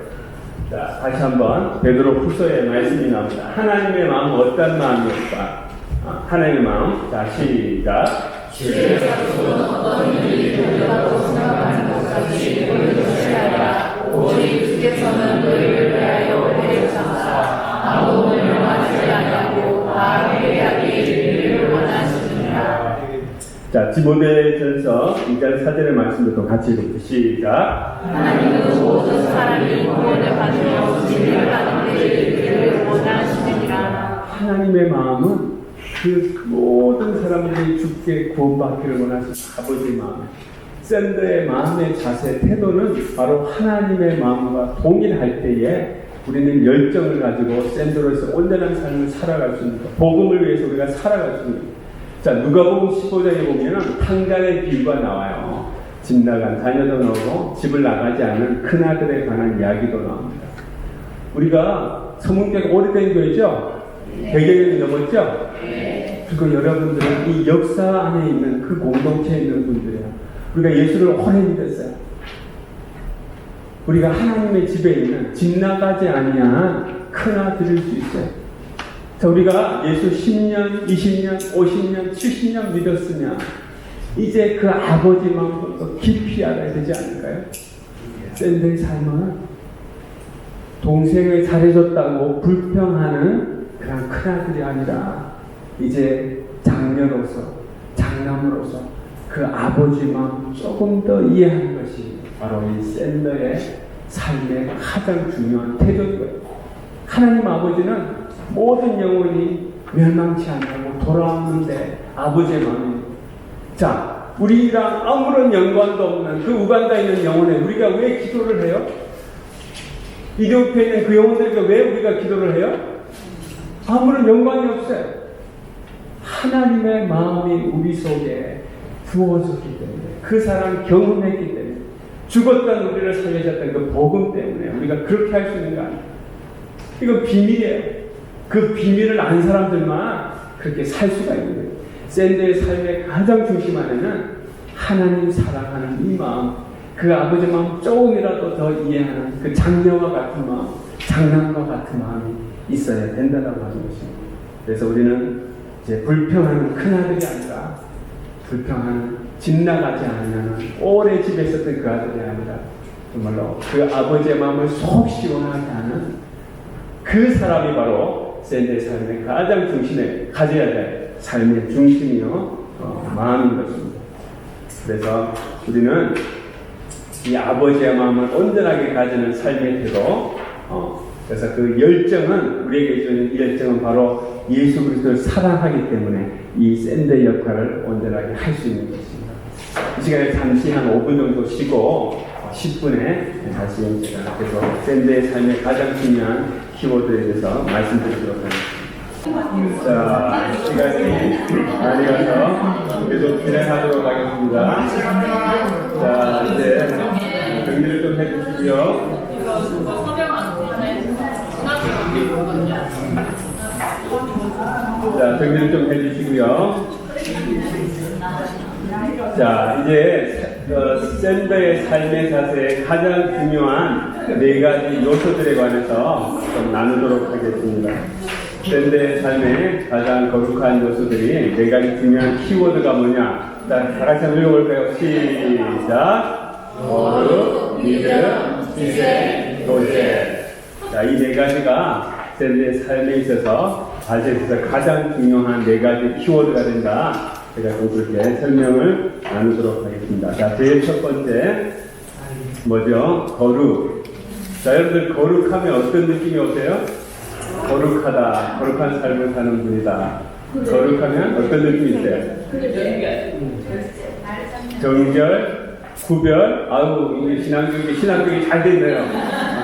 자, 다시 한번 베드로 후서의 말씀이 나옵니다. 하나님의 마음은 어떤 마음일까? 하나님의 마음. 자, 시작. 주의 작품은 어떤 일이 되려고 생각하는 것까지 보이는 것이 아니라 오직 주께서는 너희를 위하여 배우사사 아무 명하지 아니하고 다 회개하기 원하시느니라. 자, 디모데전서 2장 4절의 말씀도 같이 읽읍시다. 시작. 하나님은 모든 사람이 구원을 받으며 진리를 아는 데에 이르기를 원하시느니라. 하나님의 마음은 그 모든 사람들이 죽게 구원받기를 원하시는 아버지의 마음, 샌드의 마음의 자세, 태도는 바로 하나님의 마음과 동일할 때에 우리는 열정을 가지고 샌드로에서 온전한 삶을 살아갈 수 있는 것, 복음을 위해서 우리가 살아갈 수 있는 것. 자, 누가복음 15장에 보면은 탕자의 비유가 나와요. 집 나간 자녀도 나오고 집을 나가지 않은 큰아들에 관한 이야기도 나옵니다. 우리가 서문교가 오래된 교회죠? 100여년이 넘었죠? 그리고 여러분들은 이 역사 안에 있는 그 공동체에 있는 분들이에요. 우리가 예수를 오래 믿었어요. 우리가 하나님의 집에 있는 집 나가지 아니한 큰아들일 수 있어요. 자, 우리가 예수 10년, 20년, 50년, 70년 믿었으면 이제 그 아버지 마음도 깊이 알아야 되지 않을까요? 샌드의 삶은 동생을 잘해줬다고 불평하는 그런 큰아들이 아니라 이제 장녀로서 장남으로서 그 아버지 마음 조금 더 이해하는 것이 바로 이 샌더의 삶의 가장 중요한 태도인 거예요. 하나님 아버지는 모든 영혼이 멸망치 않고 돌아왔는데 아버지의 마음이, 자, 우리랑 아무런 연관도 없는 그 우간다에 있는 영혼에 우리가 왜 기도를 해요? 이ትዮጵ에 있는 그 영혼들에게 왜 우리가 기도를 해요? 아무런 연관이 없어요. 하나님의 마음이 우리 속에 부어졌기 때문에, 그 사랑 경험했기 때문에, 죽었던 우리를 살리셨던 그 복음 때문에 우리가 그렇게 할 수 있는 거 아니에요. 이건 비밀이에요. 그 비밀을 안 사람들만 그렇게 살 수가 있는 거예요. 샌드의 삶의 가장 중심 안에는 하나님 사랑하는 이 마음, 그 아버지 마음 조금이라도 더 이해하는 그 장녀와 같은 마음, 장남과 같은 마음이 있어야 된다고 하는 것입니다. 그래서 우리는 이제 불평하는 큰아들이 아니라, 불평하는 집 나가지 않으면 오래 집에 있었던 그 아들이 아니라 정말로 그 아버지의 마음을 속 시원하게 하는 그 사람이 바로 샌드의 삶의 가장 중심에 가져야 될 삶의 중심이요 마음인 것입니다. 그래서 우리는 이 아버지의 마음을 온전하게 가지는 삶의 태도, 그래서 그 열정은, 우리에게 주는 이 열정은 바로 예수 그리스도를 사랑하기 때문에 이 샌드의 역할을 온전하게 할 수 있는 것입니다. 이 시간에 잠시 한 5분 정도 쉬고 10분에 다시 제가 계속 샌드의 삶의 가장 중요한 키워드에 대해서 말씀드리도록 하겠습니다. 자, 시간이 많이 가서 계속 진행하도록 하겠습니다. 자, 이제 정리를 좀 해주시고요. 자, 정리를 좀 해주시고요. 자, 이제 샌더의 삶의 자세의 가장 중요한 4가지 요소들에 관해서 좀 나누도록 하겠습니다. 샌더의 삶의 가장 거룩한 요소들이 4가지 중요한 키워드가 뭐냐? 자, 다 같이 한번 읽어볼까요? 시작! 거룩, 믿음, 희생, 교제. 자, 이 4가지가 샌더의 삶에 있어서 가장 중요한 4가지 키워드가 된다. 제가 좀 그렇게 설명을 나누도록 하겠습니다. 자, 제일 첫 번째, 뭐죠? 거룩. 자, 여러분들 거룩하면 어떤 느낌이 오세요? 거룩하다, 거룩한 삶을 사는 분이다. 거룩하면 어떤 느낌이 있어요? 정결, 구별, 아우, 이게 신앙교육이 잘 됐네요.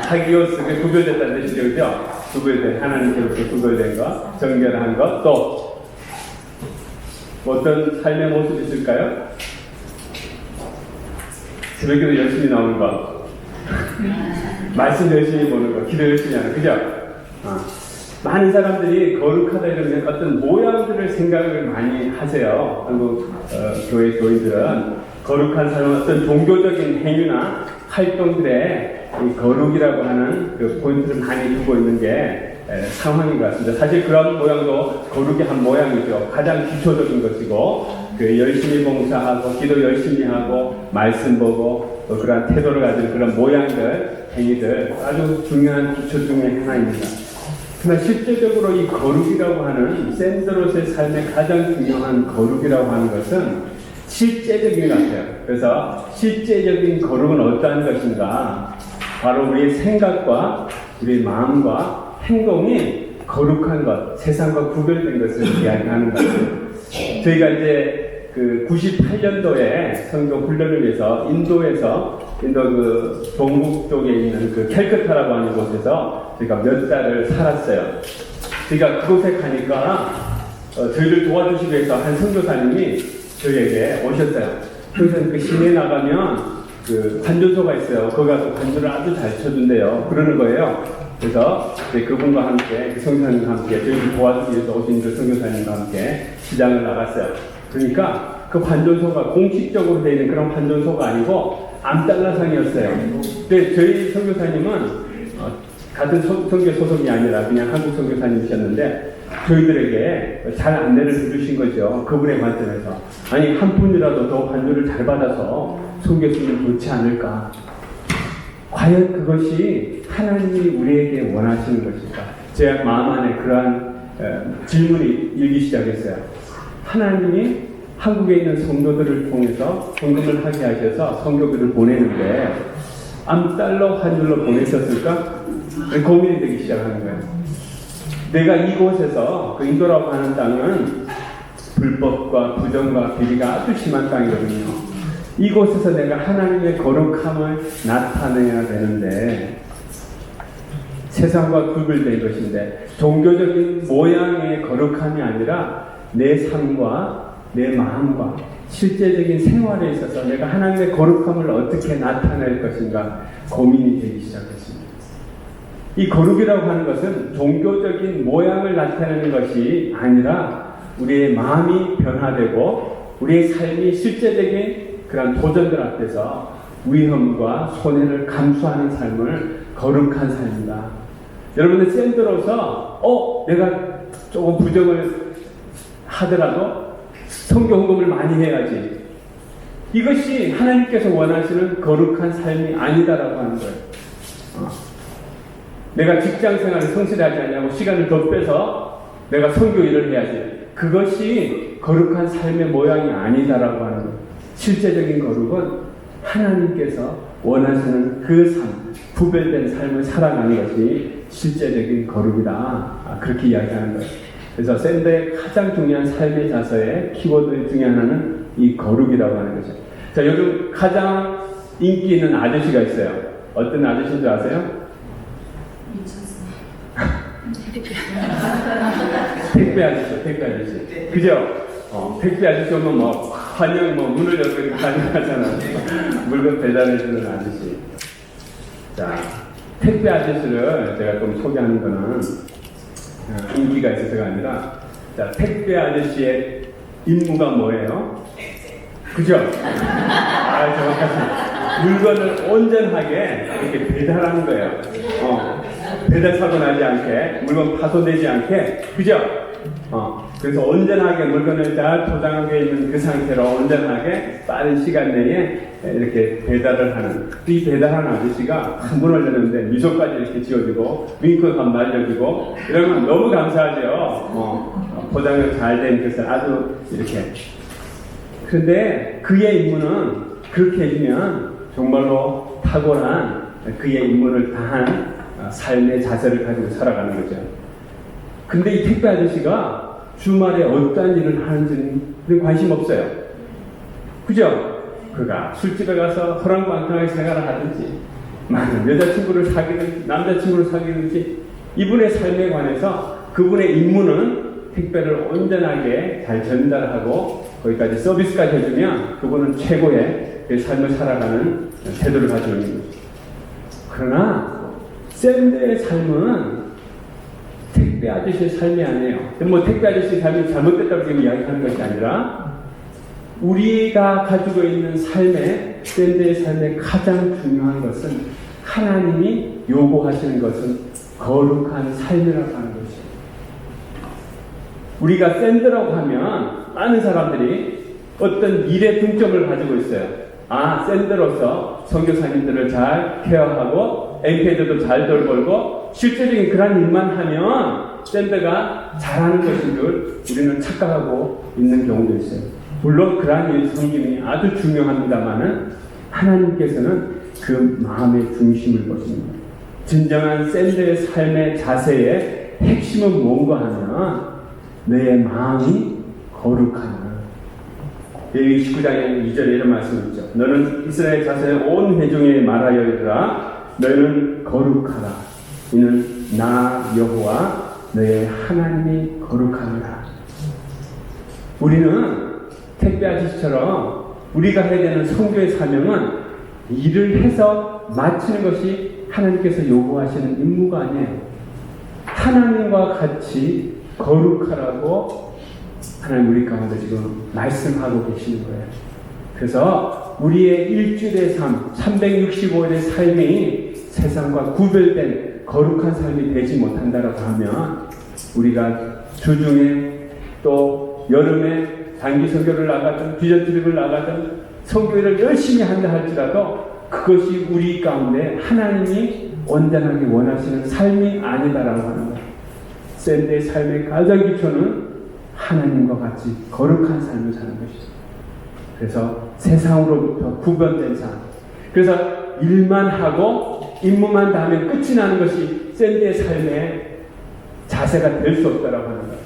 하기오스, 구별됐다는 뜻이죠, 그죠? 구별된, 하나님께로부터 구별된 것, 정결한 것, 또, 어떤 삶의 모습이 있을까요? 새벽에도 열심히 나오는 것, 말씀 열심히 보는 것, 기도 열심히 하는 것, 그죠? 많은 사람들이 거룩하다 이러면 어떤 모양들을 생각을 많이 하세요. 한국 교회 교인들은 거룩한 사람은 어떤 종교적인 행위나 활동들에 이 거룩이라고 하는 그 포인트를 많이 두고 있는 게 상황인 것 같습니다. 사실 그런 모양도 거룩의 한 모양이죠. 가장 기초적인 것이고, 그 열심히 봉사하고, 기도 열심히 하고, 말씀 보고, 또 그런 태도를 가진 그런 모양들, 행위들, 아주 중요한 기초 중에 하나입니다. 그러나 실제적으로 이 거룩이라고 하는, 샌드로스의 삶의 가장 중요한 거룩이라고 하는 것은 실제적인 것 같아요. 그래서 실제적인 거룩은 어떠한 것인가? 바로 우리의 생각과 우리의 마음과 행동이 거룩한 것, 세상과 구별된 것을 이야기하는 것 같아요. 저희가 이제 그 98년도에 선교 훈련을 위해서 인도 그 동북 쪽에 있는 그 캘커타라고 하는 곳에서 제가 몇 달을 살았어요. 제가 그곳에 가니까 저희를 도와주시기 위해서 한 선교사님이 저희에게 오셨어요. 그래서 그 시내에 나가면 그 관조소가 있어요. 거기 가서 관조를 아주 잘 쳐준대요. 그러는 거예요. 그래서 그분과 함께, 그 선교사님과 함께, 저희를 도와주기 위해서 오신 그 선교사님과 함께 시장을 나갔어요. 그러니까 그 관조소가 공식적으로 되어 있는 그런 관조소가 아니고 암달라상이었어요. 근데 저희 선교사님은 같은 선교 소속이 아니라 그냥 한국 선교사님이셨는데 저희들에게 잘 안내를 해주신 거죠. 그분의 관점에서. 아니, 한 분이라도 더 관조를 잘 받아서 섬겼으면 좋지 않을까. 과연 그것이 하나님이 우리에게 원하시는 것일까? 제 마음 안에 그러한 질문이 일기 시작했어요. 하나님이 한국에 있는 성도들을 통해서 헌금을 하게 하셔서 선교비를 보내는데 암달러 환율로 보내셨을까? 고민이 되기 시작하는 거예요. 내가 이곳에서 그 인도라고 하는 땅은 불법과 부정과 비리가 아주 심한 땅이거든요. 이곳에서 내가 하나님의 거룩함을 나타내야 되는데 세상과 구별된 것인데 종교적인 모양의 거룩함이 아니라 내 삶과 내 마음과 실제적인 생활에 있어서 내가 하나님의 거룩함을 어떻게 나타낼 것인가 고민이 되기 시작했습니다. 이 거룩이라고 하는 것은 종교적인 모양을 나타내는 것이 아니라 우리의 마음이 변화되고 우리의 삶이 실제적인 그런 도전들 앞에서 위험과 손해를 감수하는 삶을 거룩한 삶이다. 여러분들 샌드로서 내가 조금 부정을 하더라도 선교 헌금을 많이 해야지. 이것이 하나님께서 원하시는 거룩한 삶이 아니다라고 하는 거예요. 내가 직장 생활을 성실히 하지 않냐고 시간을 더 빼서 내가 선교 일을 해야지. 그것이 거룩한 삶의 모양이 아니다라고 하는 거예요. 실제적인 거룩은 하나님께서 원하시는 그 삶, 구별된 삶을 살아가는 것이 실제적인 거룩이다. 그렇게 이야기하는 거예요. 그래서 샌드의 가장 중요한 삶의 자세의 키워드 중에 하나는 이 거룩이라고 하는 거죠. 자, 요즘 가장 인기 있는 아저씨가 있어요. 어떤 아저씨인 줄 아세요? 택배 아저씨, 택배 아저씨. 그죠? 택배 아저씨 오면 환영, 문을 열고 이렇게 환영하잖아. 물건 배달해주는 아저씨. 자, 택배 아저씨를 제가 좀 소개하는 거는 인기가 있어서가 아니라, 자, 택배 아저씨의 임무가 뭐예요? 그죠? 정확하십니다. 물건을 온전하게 이렇게 배달하는 거예요. 배달 사고 나지 않게, 물건 파손되지 않게, 그죠? 그래서 온전하게 물건을 잘 포장하게 있는 그 상태로 온전하게 빠른 시간 내에 이렇게 배달을 하는, 이 배달하는 아저씨가 문을 열는데 미소까지 이렇게 지어주고 윙크가 날려주고 이러면 너무 감사하죠. 포장을 잘 된 것을 아주 이렇게. 그런데 그의 임무는 그렇게 해주면 정말로 탁월한 그의 임무를 다한 삶의 자세를 가지고 살아가는 거죠. 근데 이 택배 아저씨가 주말에 어떤 일을 하는지는 관심 없어요. 그죠? 그가 술집에 가서 호랑방탕하게 생활을 하든지, 많은 여자친구를 사귀든지, 남자친구를 사귀든지, 이분의 삶에 관해서 그분의 임무는 택배를 온전하게 잘 전달하고 거기까지 서비스까지 해주면 그분은 최고의 그 삶을 살아가는 태도를 가지고 있는 거죠. 그러나 샌드의 삶은 택배 아저씨의 삶이 아니에요. 택배 아저씨의 삶이 잘못됐다고 지금 이야기하는 것이 아니라 우리가 가지고 있는 삶의, 샌드의 삶의 가장 중요한 것은 하나님이 요구하시는 것은 거룩한 삶이라고 하는 것이에요. 우리가 샌드라고 하면 많은 사람들이 어떤 일의 중점을 가지고 있어요. 샌드로서 선교사님들을 잘 케어하고 엠페이드도 잘 돌보고 실제적인 그런 일만 하면 샌드가 잘하는 것인 줄 우리는 착각하고 있는 경우도 있어요. 물론 그러한 일 섬김이 아주 중요합니다만은 하나님께서는 그 마음의 중심을 보십니다. 진정한 샌드의 삶의 자세의 핵심은 뭔가 하면 내 마음이 거룩하나. 레위기 19장에 2절에 이런 말씀이 있죠. 너는 이스라엘 자손의 온 회중에 말하여 이르라. 너희는 거룩하라. 이는 나 여호와 너의 하나님이 거룩하니라. 우리는 택배 아저씨처럼 우리가 해야 되는 선교의 사명은 일을 해서 마치는 것이 하나님께서 요구하시는 임무가 아니에요. 하나님과 같이 거룩하라고 하나님 우리 가운데 지금 말씀하고 계시는 거예요. 그래서 우리의 일주일의 삶, 365일의 삶이 세상과 구별된 거룩한 삶이 되지 못한다라고 하면 우리가 주중에 또 여름에 단기 선교를 나가든 비전 트립을 나가든 선교를 열심히 한다 할지라도 그것이 우리 가운데 하나님이 온전하게 원하시는 삶이 아니다라고 하는 거예요. 샌드의 삶의 가장 기초는 하나님과 같이 거룩한 삶을 사는 것이죠. 그래서 세상으로부터 구별된 삶. 그래서 일만 하고 임무만 다 하면 끝이 나는 것이 샌드의 삶의 자세가 될 수 없다라고 하는 거예요.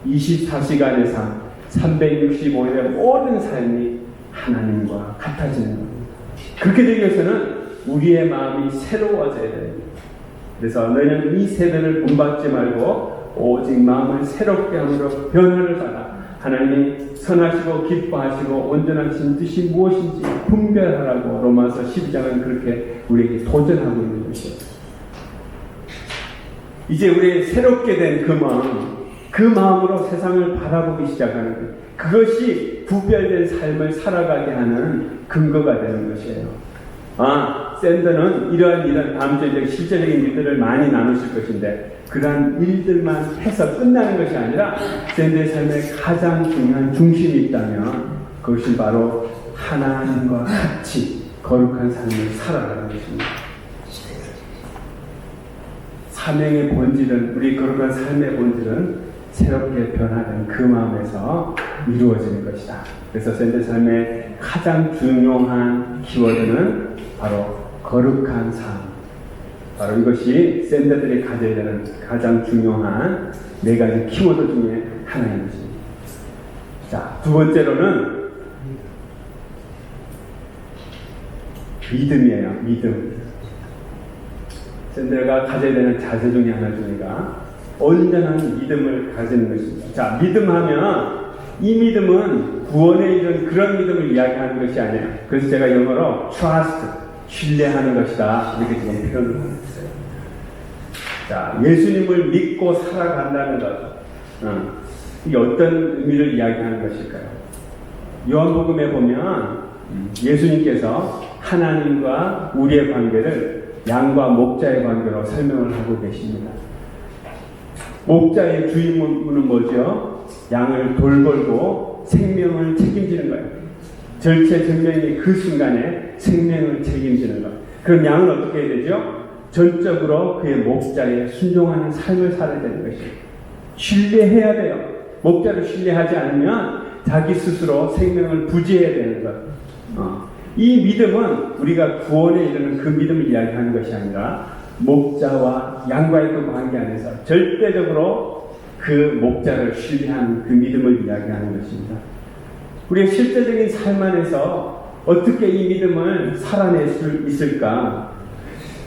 24시간의 삶, 365일의 모든 삶이 하나님과 같아지는 겁니다. 그렇게 되기 위해서는 우리의 마음이 새로워져야 됩니다. 그래서 너희는 이 세대를 본받지 말고 오직 마음을 새롭게 함으로 변화를 받아 하나님이 선하시고 기뻐하시고 온전하신 뜻이 무엇인지 분별하라고 로마서 12장은 그렇게 우리에게 도전하고 있는 것이에요. 이제 우리 새롭게 된 그 마음으로 세상을 바라보기 시작하는 것, 그것이 구별된 삶을 살아가게 하는 근거가 되는 것이에요. 샌더는 이러한 다음 주에 이제 실제적인 일들을 많이 나누실 것인데 그러한 일들만 해서 끝나는 것이 아니라 샌더의 삶에 가장 중요한 중심이 있다면 그것이 바로 하나님과 같이 거룩한 삶을 살아가는 것입니다. 사명의 본질은, 우리 거룩한 삶의 본질은 새롭게 변화된 그 마음에서 이루어지는 것이다. 그래서 샌더의 삶의 가장 중요한 키워드는 바로 거룩한 삶. 바로 이것이 샌더들이 가져야 되는 가장 중요한 4가지 키워드 중에 하나인 것입니다. 자, 두 번째로는 믿음이에요. 믿음. 샌더가 가져야 되는 자세 중에 하나 중에가 온전한 믿음을 가지는 것입니다. 자, 믿음하면 이 믿음은 구원에 이른 그런 믿음을 이야기하는 것이 아니에요. 그래서 제가 영어로 trust, 신뢰하는 것이다. 이렇게 지금 표현을 하고 있어요. 자, 예수님을 믿고 살아간다는 것. 이게 어떤 의미를 이야기하는 것일까요? 요한복음에 보면 예수님께서 하나님과 우리의 관계를 양과 목자의 관계로 설명을 하고 계십니다. 목자의 주임은 뭐죠? 양을 돌보고 생명을 책임지는 거예요. 절체절명의 그 순간에 생명을 책임지는 것. 그럼 양은 어떻게 해야 되죠? 전적으로 그의 목자에 순종하는 삶을 살아야 되는 것이에요. 신뢰해야 돼요. 목자를 신뢰하지 않으면 자기 스스로 생명을 부지해야 되는 것. 이 믿음은 우리가 구원에 이르는 그 믿음을 이야기하는 것이 아니라 목자와 양과의 그 관계 안에서 절대적으로 그 목자를 신뢰하는 그 믿음을 이야기하는 것입니다. 우리의 실제적인 삶 안에서 어떻게 이 믿음을 살아낼 수 있을까?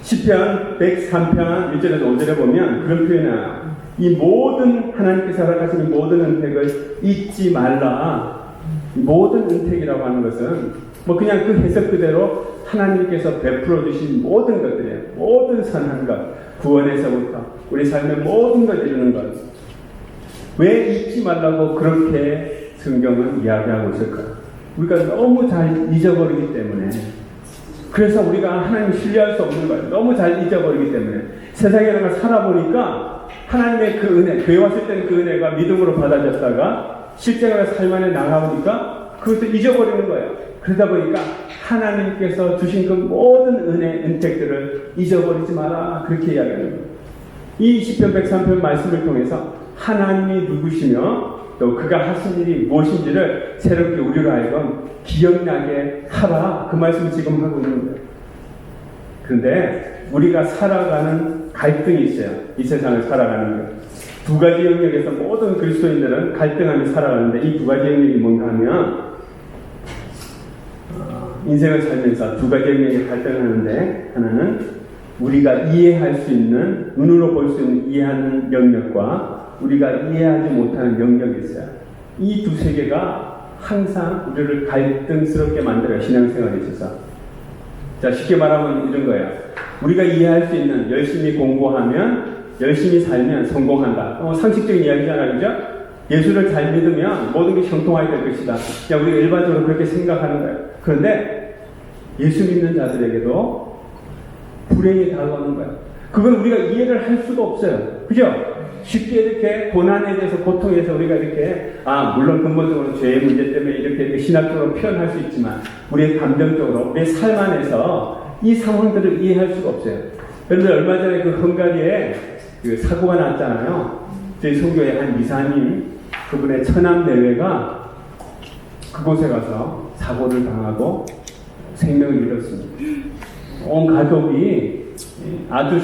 시편 103편 1절에서 5절에 보면 그런 표현이 나와요. 이 모든 하나님께서 허락하신 모든 은택을 잊지 말라. 모든 은택이라고 하는 것은 그냥 그 해석 그대로 하나님께서 베풀어 주신 모든 것들이에요. 모든 선한 것, 구원에서부터 우리 삶의 모든 것 이루는 것. 왜 잊지 말라고 그렇게 성경은 이야기하고 있을까요? 우리가 너무 잘 잊어버리기 때문에. 그래서 우리가 하나님 신뢰할 수 없는 거예요. 너무 잘 잊어버리기 때문에. 세상에 나가 살아보니까 하나님의 그 은혜, 교회 왔을 때는 그 은혜가 믿음으로 받아졌다가 실제로 삶 안에 나가보니까 그것을 잊어버리는 거예요. 그러다 보니까 하나님께서 주신 그 모든 은혜, 은택들을 잊어버리지 마라. 그렇게 이야기하는 거예요. 이 시편 103편 말씀을 통해서 하나님이 누구시며 또 그가 하신 일이 무엇인지를 새롭게 우리로 하여금 기억나게 하라. 그 말씀을 지금 하고 있는 거예요. 그런데 우리가 살아가는 갈등이 있어요. 이 세상을 살아가는 것. 두 가지 영역에서 모든 그리스도인들은 갈등하며 살아가는데 이 두 가지 영역이 뭔가 하면 인생을 살면서 두 가지 영역에 갈등하는데 하나는 우리가 이해할 수 있는, 눈으로 볼 수 있는 이해하는 영역과 우리가 이해하지 못하는 영역이 있어요. 이 두 세계가 항상 우리를 갈등스럽게 만들어요. 신앙생활에 있어서. 자, 쉽게 말하면 이런 거예요. 우리가 이해할 수 있는, 열심히 공부하면, 열심히 살면 성공한다. 상식적인 이야기잖아요. 그죠? 예수를 잘 믿으면 모든 게 형통하게 될 것이다. 그냥 우리가 일반적으로 그렇게 생각하는 거예요. 그런데 예수 믿는 자들에게도 불행이 다가오는 거예요. 그건 우리가 이해를 할 수가 없어요. 그죠? 쉽게 이렇게 고난에 대해서, 고통에 대해서 우리가 이렇게, 물론 근본적으로 죄의 문제 때문에 이렇게 신학적으로 표현할 수 있지만, 우리의 감정적으로, 우리의 삶 안에서 이 상황들을 이해할 수가 없어요. 그런데 얼마 전에 그 헝가리에 그 사고가 났잖아요. 저희 선교회 한 이사님, 그분의 처남내외가 그곳에 가서 사고를 당하고 생명을 잃었습니다. 온 가족이 아주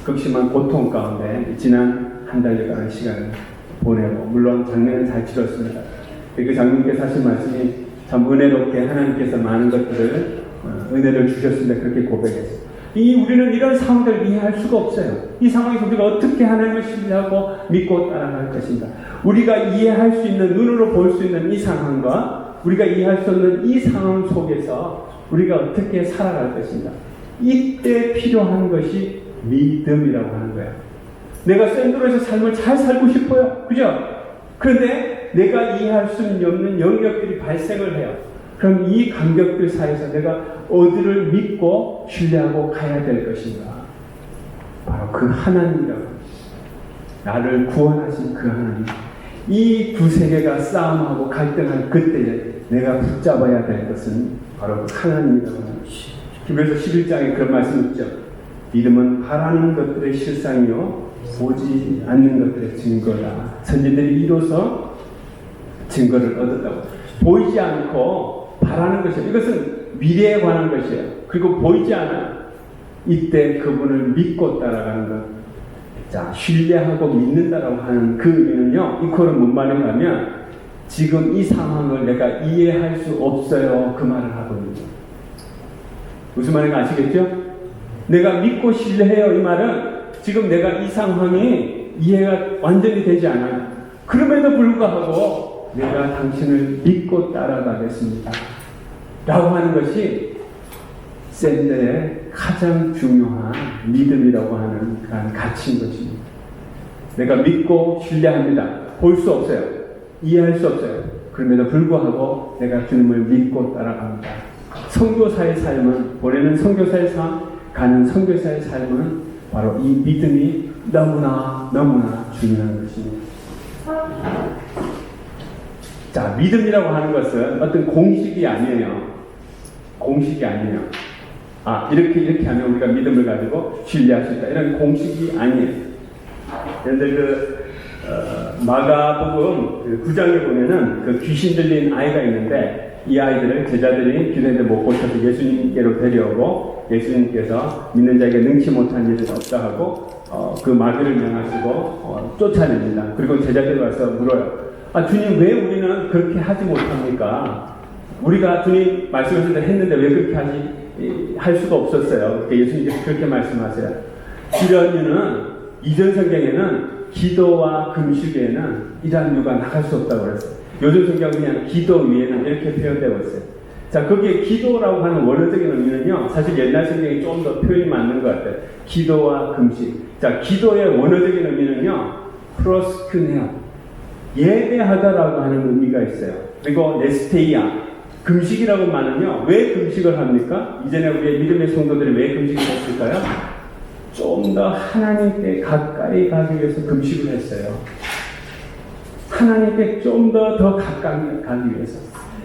극심한 고통 가운데 지난 한 달여간의 시간을 보내고, 물론 장례는 잘 치렀습니다. 그 장로님께서 하신 말씀이 참 은혜롭게 하나님께서 많은 것들을 은혜를 주셨습니다. 그렇게 고백했어요. 우리는 이런 상황들을 이해할 수가 없어요. 이 상황에서 우리가 어떻게 하나님을 신뢰하고 믿고 따라갈 것인가. 우리가 이해할 수 있는, 눈으로 볼 수 있는 이 상황과 우리가 이해할 수 없는 이 상황 속에서 우리가 어떻게 살아갈 것인가. 이때 필요한 것이 믿음이라고 하는 거예요. 내가 샌드로에서 삶을 잘 살고 싶어요. 그죠? 그런데 내가 이해할 수 없는 영역들이 발생을 해요. 그럼 이 간격들 사이에서 내가 어디를 믿고 신뢰하고 가야 될 것인가? 바로 그 하나님이라고. 나를 구원하신 그 하나님. 이 두 세계가 싸움하고 갈등할 그때에 내가 붙잡아야 될 것은 바로 그 하나님이라고 합니다. 히브리서 11장에 그런 말씀이 있죠. 믿음은 바라는 것들의 실상이요 보지 않는 것들의 증거다. 선지들이 이로써 증거를 얻었다고. 보이지 않고 바라는 것이에요. 이것은 미래에 관한 것이에요. 그리고 보이지 않아. 이때 그분을 믿고 따라가는 것. 자, 신뢰하고 믿는다라고 하는 그 의미는요, 이코는 뭔 말인가 하면, 지금 이 상황을 내가 이해할 수 없어요. 그 말을 하고 있는 거예요. 무슨 말인가 아시겠죠? 내가 믿고 신뢰해요. 이 말은 지금 내가 이 상황이 이해가 완전히 되지 않아요. 그럼에도 불구하고 내가 당신을 믿고 따라가겠습니다. 라고 하는 것이 샌드의 가장 중요한 믿음이라고 하는 그런 가치인 것입니다. 내가 믿고 신뢰합니다. 볼 수 없어요. 이해할 수 없어요. 그럼에도 불구하고 내가 주님을 믿고 따라갑니다. 선교사의 삶은, 보내는 선교사의 삶, 가는 선교사의 삶은 바로 이 믿음이 너무나 중요한 것입니다. 자, 믿음이라고 하는 것은 어떤 공식이 아니에요. 공식이 아니에요. 이렇게 하면 우리가 믿음을 가지고 신뢰할 수 있다. 이런 공식이 아니에요. 그런데 마가복음 9장에 보면은 그 귀신 들린 아이가 있는데, 이 아이들을 제자들이 기도했는데 못 고쳐서 예수님께로 데려오고, 예수님께서 믿는 자에게 능치 못한 일은 없다 하고 그 마귀를 명하시고 쫓아냅니다. 그리고 제자들이 와서 물어요. 주님, 왜 우리는 그렇게 하지 못합니까? 우리가 주님 말씀하신 대로 했는데 왜 그렇게 할 수가 없었어요. 예수님께서 그렇게 말씀하세요. 이런 이유는 이전 성경에는 기도와 금식에는 이러한 이유가 나갈 수 없다고 그랬어요. 요즘 성경은 그냥 기도 위에는 이렇게 표현되고 있어요. 자, 거기에 기도라고 하는 원어적인 의미는요, 사실 옛날 성경이 좀 더 표현이 맞는 것 같아요. 기도와 금식. 자, 기도의 원어적인 의미는요, 프로스크네어, 예배하다라고 하는 의미가 있어요. 그리고 네스테이아, 금식이라고 말은요, 왜 금식을 합니까? 이전에 우리의 믿음의 성도들이 왜 금식을 했을까요? 좀 더 하나님께 가까이 가기 위해서 금식을 했어요. 하나님께 좀 더 가까이 가기 위해서.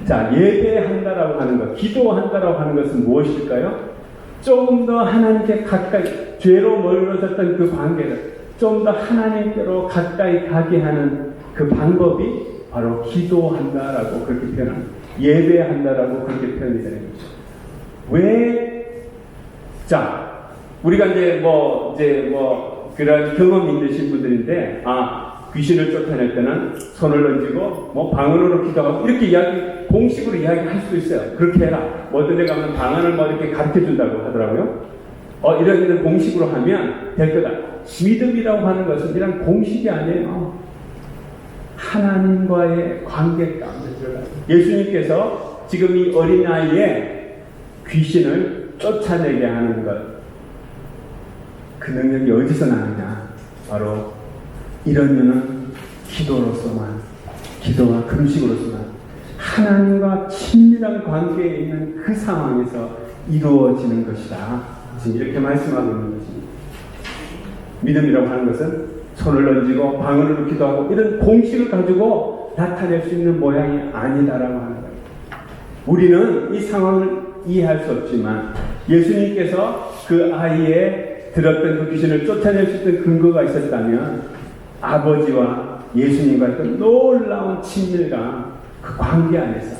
자, 예배한다라고 하는 것, 기도한다라고 하는 것은 무엇일까요? 좀 더 하나님께 가까이, 죄로 멀어졌던 그 관계를 좀 더 하나님께로 가까이 가게 하는 그 방법이 바로 기도한다라고 그렇게 표현합니다. 예배한다라고 그렇게 표현이 되는 거죠. 왜? 자, 우리가 그런 경험이 있으신 분들인데, 귀신을 쫓아낼 때는 손을 얹고, 방언으로 기도하고, 이렇게 공식으로 이야기할 수 있어요. 그렇게 해라. 어떤 데 가면 방언을 이렇게 가르쳐 준다고 하더라고요. 이런 공식으로 하면 될 거다. 믿음이라고 하는 것은 이런 공식이 아니에요. 하나님과의 관계 가운데 들어가요. 예수님께서 지금 이 어린아이의 귀신을 쫓아내게 하는 것, 그 능력이 어디서 나느냐? 바로 이런 이유는 기도로서만, 기도와 금식으로서만, 하나님과 친밀한 관계에 있는 그 상황에서 이루어지는 것이다. 지금 이렇게 말씀하고 있는 것입니다. 믿음이라고 하는 것은 손을 얹고 방언으로 기도하고 이런 공식을 가지고 나타낼 수 있는 모양이 아니다라고 하는 거예요. 우리는 이 상황을 이해할 수 없지만 예수님께서 그 아이의 들었던 그 귀신을 쫓아낼 수 있던 근거가 있었다면 아버지와 예수님과 그 놀라운 친밀감, 그 관계 안에서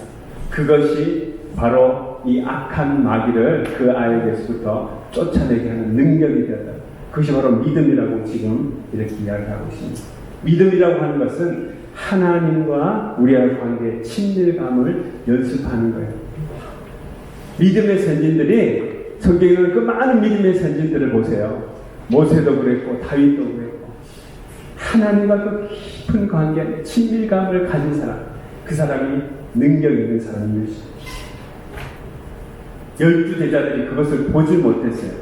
그것이 바로 이 악한 마귀를 그 아이에게서부터 쫓아내게 하는 능력이 되었다. 그것이 바로 믿음이라고 지금 이렇게 이야기하고 있습니다. 믿음이라고 하는 것은 하나님과 우리와의 관계의 친밀감을 연습하는 거예요. 믿음의 선진들이, 성경에는 그 많은 믿음의 선진들을 보세요. 모세도 그랬고 다윗도 그랬고, 하나님과 그 깊은 관계, 친밀감을 가진 사람, 그 사람이 능력 있는 사람일 수 있어요. 12제자들이 그것을 보지 못했어요.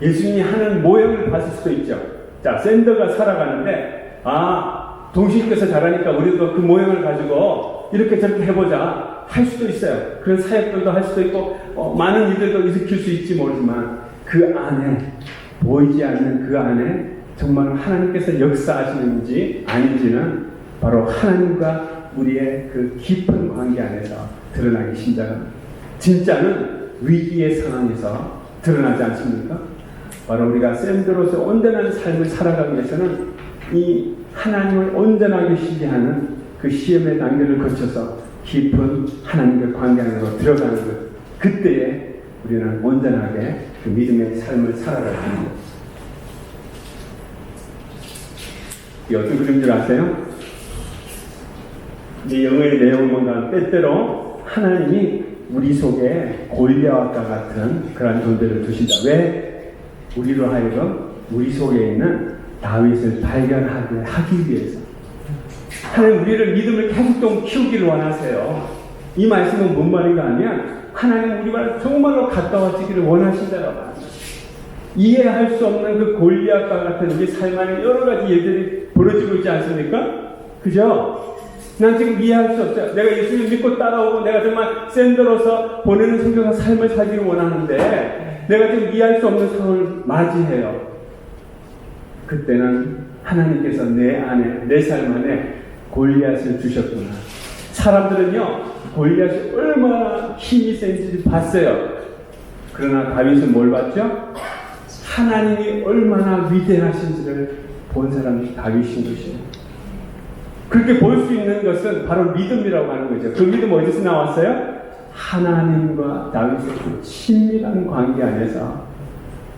예수님이 하는 모형을 봤을 수도 있죠. 자, 샌더가 살아가는데, 동시께서 잘하니까 우리도 그 모형을 가지고 이렇게 저렇게 해보자 할 수도 있어요. 그런 사역들도 할 수도 있고, 많은 일들도 일으킬 수 있지 모르지만, 그 안에, 보이지 않는 그 안에 정말 하나님께서 역사하시는지 아닌지는 바로 하나님과 우리의 그 깊은 관계 안에서 드러나기 시작합니다. 진짜는 위기의 상황에서 드러나지 않습니까? 바로 우리가 샌드로서 온전한 삶을 살아가기 위해서는 이 하나님을 온전하게 신뢰하는 그 시험의 단계를 거쳐서 깊은 하나님의 관계 안으로 들어가는 것, 그때에 우리는 온전하게 그 믿음의 삶을 살아가게 됩니다. 이 어떤 그림인 줄 아세요? 이 영어의 내용은 뭔가 때때로 하나님이 우리 속에 골리앗과 같은 그런 존재를 두신다. 왜? 우리로 하여금 우리 속에 있는 다윗을 발견하게 하기 위해서. 하나님 우리를 믿음을 계속 좀 키우기를 원하세요. 이 말씀은 뭔 말인가 하면 하나님 우리가 정말로 가까워지기를 원하신다라고 합니다. 이해할 수 없는 그 골리앗과 같은 우리 삶 안에 여러 가지 일들이 벌어지고 있지 않습니까? 그죠? 난 지금 이해할 수 없어요. 내가 예수님 믿고 따라오고 내가 정말 샌더로서 보내는 성경의 삶을 살기를 원하는데 내가 지금 이해할 수 없는 상황을 맞이해요. 그때는 하나님께서 내 안에, 내 삶 안에 골리앗을 주셨구나. 사람들은요, 골리앗이 얼마나 힘이 센지 봤어요. 그러나 다윗은 뭘 봤죠? 하나님이 얼마나 위대하신지를 본 사람이 다윗인 것이에요. 그렇게 볼 수 있는 것은 바로 믿음이라고 하는 거죠. 그 믿음 어디서 나왔어요? 하나님과 다윗의 그 친밀한 관계 안에서,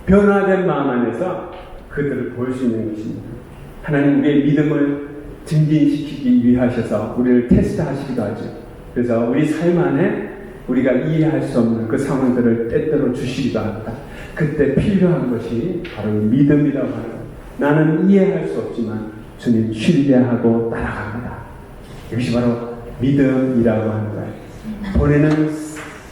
변화된 마음 안에서 그들을 볼 수 있는 것입니다. 하나님 우리의 믿음을 증진시키기 위하셔서 우리를 테스트하시기도 하죠. 그래서 우리 삶 안에 우리가 이해할 수 없는 그 상황들을 때때로 주시기도 합니다. 그때 필요한 것이 바로 믿음이라고 하는 거예요. 나는 이해할 수 없지만 주님 신뢰하고 따라갑니다. 이것이 바로 믿음이라고 하는 거예요. 보내는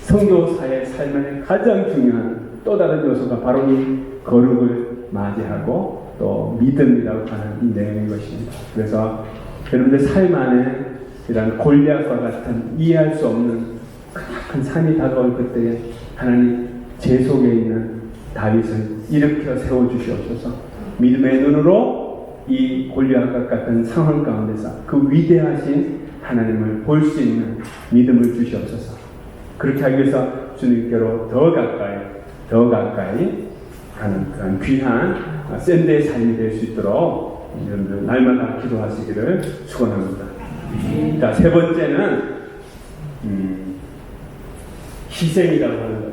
선교사의 삶의 가장 중요한 또 다른 요소가 바로 이 거룩을 맞이하고 또 믿음이라고 하는 이 내용인 것입니다. 그래서 여러분들 삶 안에 이런 골리앗과 같은 이해할 수 없는 큰 산이 다가올 그때에 하나님 제 속에 있는 다윗을 일으켜 세워주시옵소서. 믿음의 눈으로 이 골리앗과 같은 상황 가운데서 그 위대하신 하나님을 볼 수 있는 믿음을 주시옵소서. 그렇게 하기 위해서 주님께로 더 가까이 하는 그런 귀한 샌드의 삶이 될 수 있도록 여러분들 날마다 기도하시기를 축원합니다. 자, 세 번째는 희생이라고 하는 것.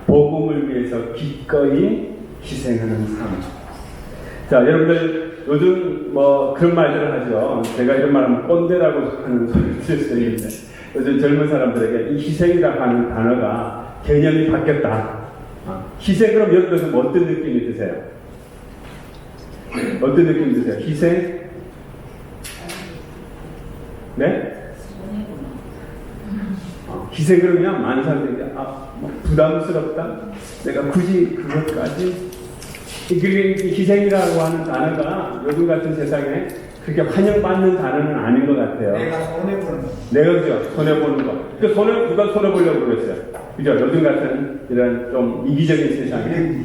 복음을 위해서 기꺼이 희생하는 삶. 자, 여러분들 요즘 뭐 그런 말들을 하죠. 제가 이런 말하면 꼰대라고 하는 소리를 들을 수 있는데 요즘 젊은 사람들에게 이 희생이라고 하는 단어가 개념이 바뀌었다. 희생 그럼 여기서 뭐 어떤 느낌이 드세요? 어떤 느낌이 드세요? 희생? 네? 희생 그러면 많은 사람들이 부담스럽다. 내가 굳이 그것까지 희생이라고 하는 단어가 요즘 같은 세상에 그렇게 환영받는 단어는 아닌 것 같아요. 내가 손해보는 거. 내가 그죠? 손해보는 거. 그 누가 손해보려고 그랬어요? 그죠? 요즘 같은 이런 좀 이기적인 세상에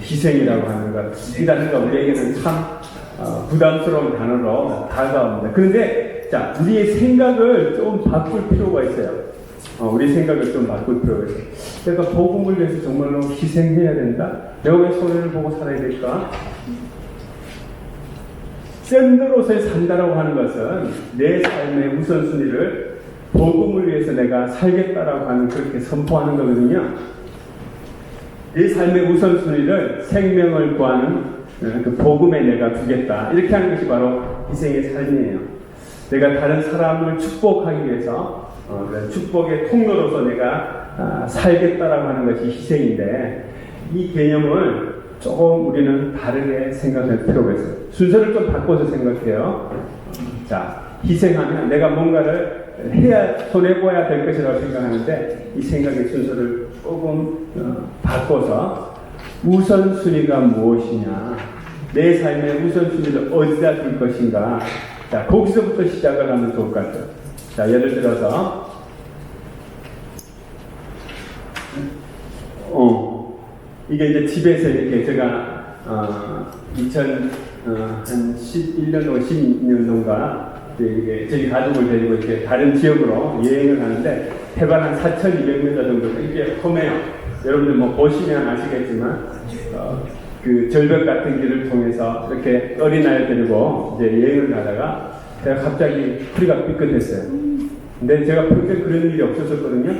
희생이라고 하는 것. 이 단어가 우리에게는 참 부담스러운 단어로 다가옵니다. 그런데 자, 우리의 생각을 좀 바꿀 필요가 있어요. 우리 생각을 좀 바꿀 필요가 있어요. 내가 복음을 위해서 정말로 희생해야 된다? 내가 왜 손해를 보고 살아야 될까? 샌드로서의 산다라고 하는 것은 내 삶의 우선순위를 복음을 위해서 내가 살겠다라고 하는 그렇게 선포하는 거거든요. 내 삶의 우선순위를 생명을 구하는 그 복음에 내가 두겠다. 이렇게 하는 것이 바로 희생의 삶이에요. 내가 다른 사람을 축복하기 위해서 축복의 통로로서 내가 살겠다라고 하는 것이 희생인데, 이 개념을 조금 우리는 다르게 생각할 필요가 있어요. 순서를 좀 바꿔서 생각해요. 자, 희생하면 내가 뭔가를 해야, 손해보아야 될 것이라고 생각하는데, 이 생각의 순서를 조금 바꿔서 우선순위가 무엇이냐, 내 삶의 우선순위를 어디다 둘 것인가. 자, 거기서부터 시작을 하면 좋을 것 같아요. 자, 예를 들어서 이게 이제 집에서 이렇게 제가 2011년도 12년도인가 이게 저희 가족을 데리고 이렇게 다른 지역으로 여행을 가는데, 해발 한 4,200m 정도 이렇게 험해요. 여러분들 뭐 보시면 아시겠지만 그 절벽 같은 길을 통해서 이렇게 어린아이 데리고 이제 여행을 가다가 제가 갑자기 허리가 삐끗했어요. 근데 제가 평소에 그런 일이 없었거든요.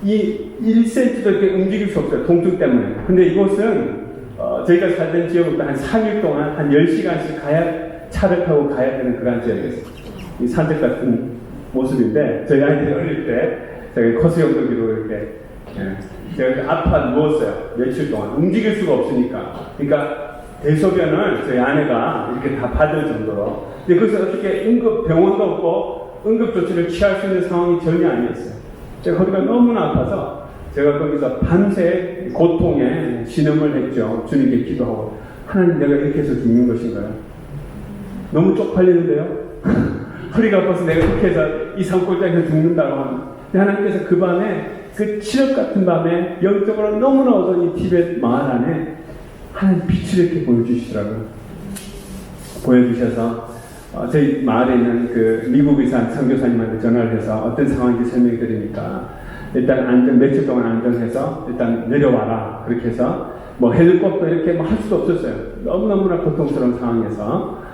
이 1cm도 이렇게 움직일 수 없어요. 통증 때문에. 근데 이곳은 저희가 살던 지역부터 한 3일 동안 한 10시간씩 차를 타고 가야 되는 그런 지역이었어요. 이 산책 같은 모습인데, 저희 아이들이 어릴 때 제가 코스용도기로 이렇게 제가 아파 누웠어요. 며칠 동안 움직일 수가 없으니까. 그러니까 대소변을 저희 아내가 이렇게 다 받을 정도로. 근데 그래서 어떻게 병원도 없고 응급조치를 취할 수 있는 상황이 전혀 아니었어요. 제가 허리가 너무나 아파서 제가 거기서 밤새 고통에 신음을 했죠. 주님께 기도하고, 하나님, 내가 이렇게 해서 죽는 것인가요? 너무 쪽팔리는데요? 허리가 아파서 내가 이렇게 해서 이 산골짜기에서 죽는다고 하면, 하나님께서 그 밤에, 그 칠흑 같은 밤에 영적으로 너무나 어두운 이 티벳 마을 안에 하나님 빛을 이렇게 보여주셔서 저희 마을에 있는 그 미국에서 한 선교사님한테 전화를 해서 어떤 상황인지 설명해 드리니까, 일단 며칠 동안 안정해서 일단 내려와라. 그렇게 해서 뭐 헬리콥터 이렇게 뭐 할 수도 없었어요. 너무너무나 고통스러운 상황에서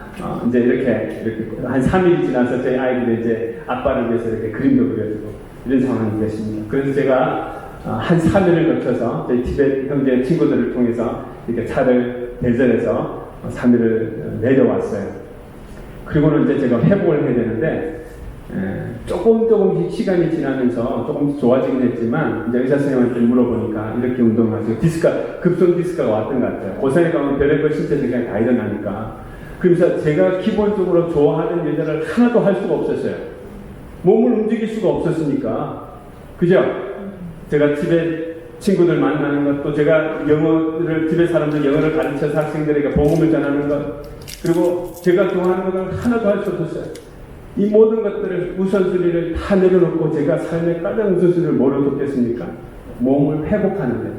이제 이렇게 한 3일이 지나서 저희 아이들이 이제 아빠를 위해서 이렇게 그림도 그려주고 이런 상황이 됐습니다. 그래서 제가 한 3일을 거쳐서 저희 티벳 형제 친구들을 통해서 이렇게 차를 대절해서 3일을 내려왔어요. 그리고는 이제 제가 회복을 해야 되는데, 조금씩 시간이 지나면서 조금 좋아지긴 했지만, 이제 의사 선생님한테 물어보니까 이렇게 운동을 하세요. 급성 디스크가 왔던 것 같아요. 고산에 가면 별의별 신체 증상이 다 일어나니까. 그래서 제가 기본적으로 좋아하는 일들을 하나도 할 수가 없었어요. 몸을 움직일 수가 없었으니까. 그죠? 제가 집에 친구들 만나는 것, 또 제가 집에 사람들 영어를 가르쳐서 학생들에게 복음을 전하는 것, 그리고 제가 좋아하는 것을 하나도 할 수 없었어요. 이 모든 것들을 우선순위를 다 내려놓고 제가 삶의 가장 우선순위를 뭐로 뒀겠습니까? 몸을 회복하는데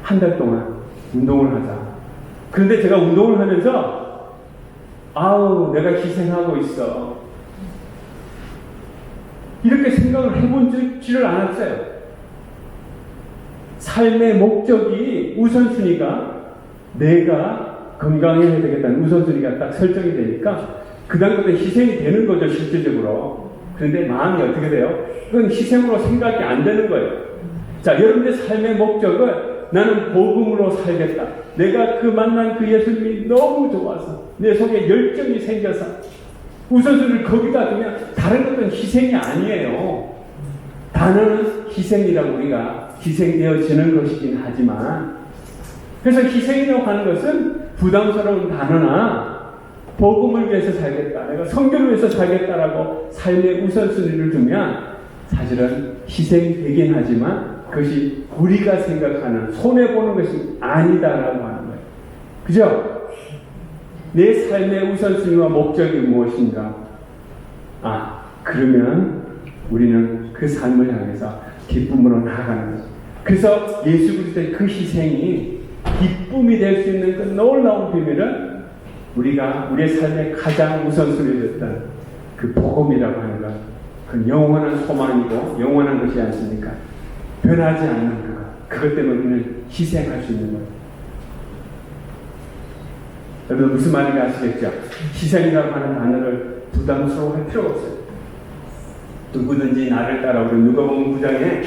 한 달 동안 운동을 하자. 그런데 제가 운동을 하면서 내가 희생하고 있어. 이렇게 생각을 해본 줄을 알았어요. 삶의 목적이 우선순위가 내가 건강해야 되겠다는 우선순위가 딱 설정이 되니까 그 다음부터 희생이 되는 거죠, 실질적으로. 그런데 마음이 어떻게 돼요? 그건 희생으로 생각이 안 되는 거예요. 자, 여러분의 삶의 목적은 나는 복음으로 살겠다. 내가 그 만난 그 예수님이 너무 좋아서 내 속에 열정이 생겨서 우선순위를 거기다 두면 다른 것은 희생이 아니에요. 단어는 희생이라고 우리가 희생되어지는 것이긴 하지만, 그래서 희생이라고 하는 것은 부담스러운 단어나 복음을 위해서 살겠다, 내가 성경을 위해서 살겠다라고 삶의 우선순위를 두면 사실은 희생이 되긴 하지만 그것이 우리가 생각하는 손해보는 것이 아니다라고 하는 거예요. 그죠? 내 삶의 우선순위와 목적이 무엇인가? 그러면 우리는 그 삶을 향해서 기쁨으로 나아가는 거죠. 그래서 예수 그리스도의 그 희생이 기쁨이 될 수 있는 그 놀라운 비밀은 우리가 우리의 삶의 가장 우선순위였던 그 복음이라고 하는 것, 그 영원한 소망이고 영원한 것이 않습니까? 변하지 않는 그것 때문에 우리는 희생할 수 있는 거예요. 여러분 무슨 말인지 아시겠죠? 희생이라고 하는 단어를 부담스러워할 필요가 없어요. 누구든지 나를 따라오는 누가복음 9장에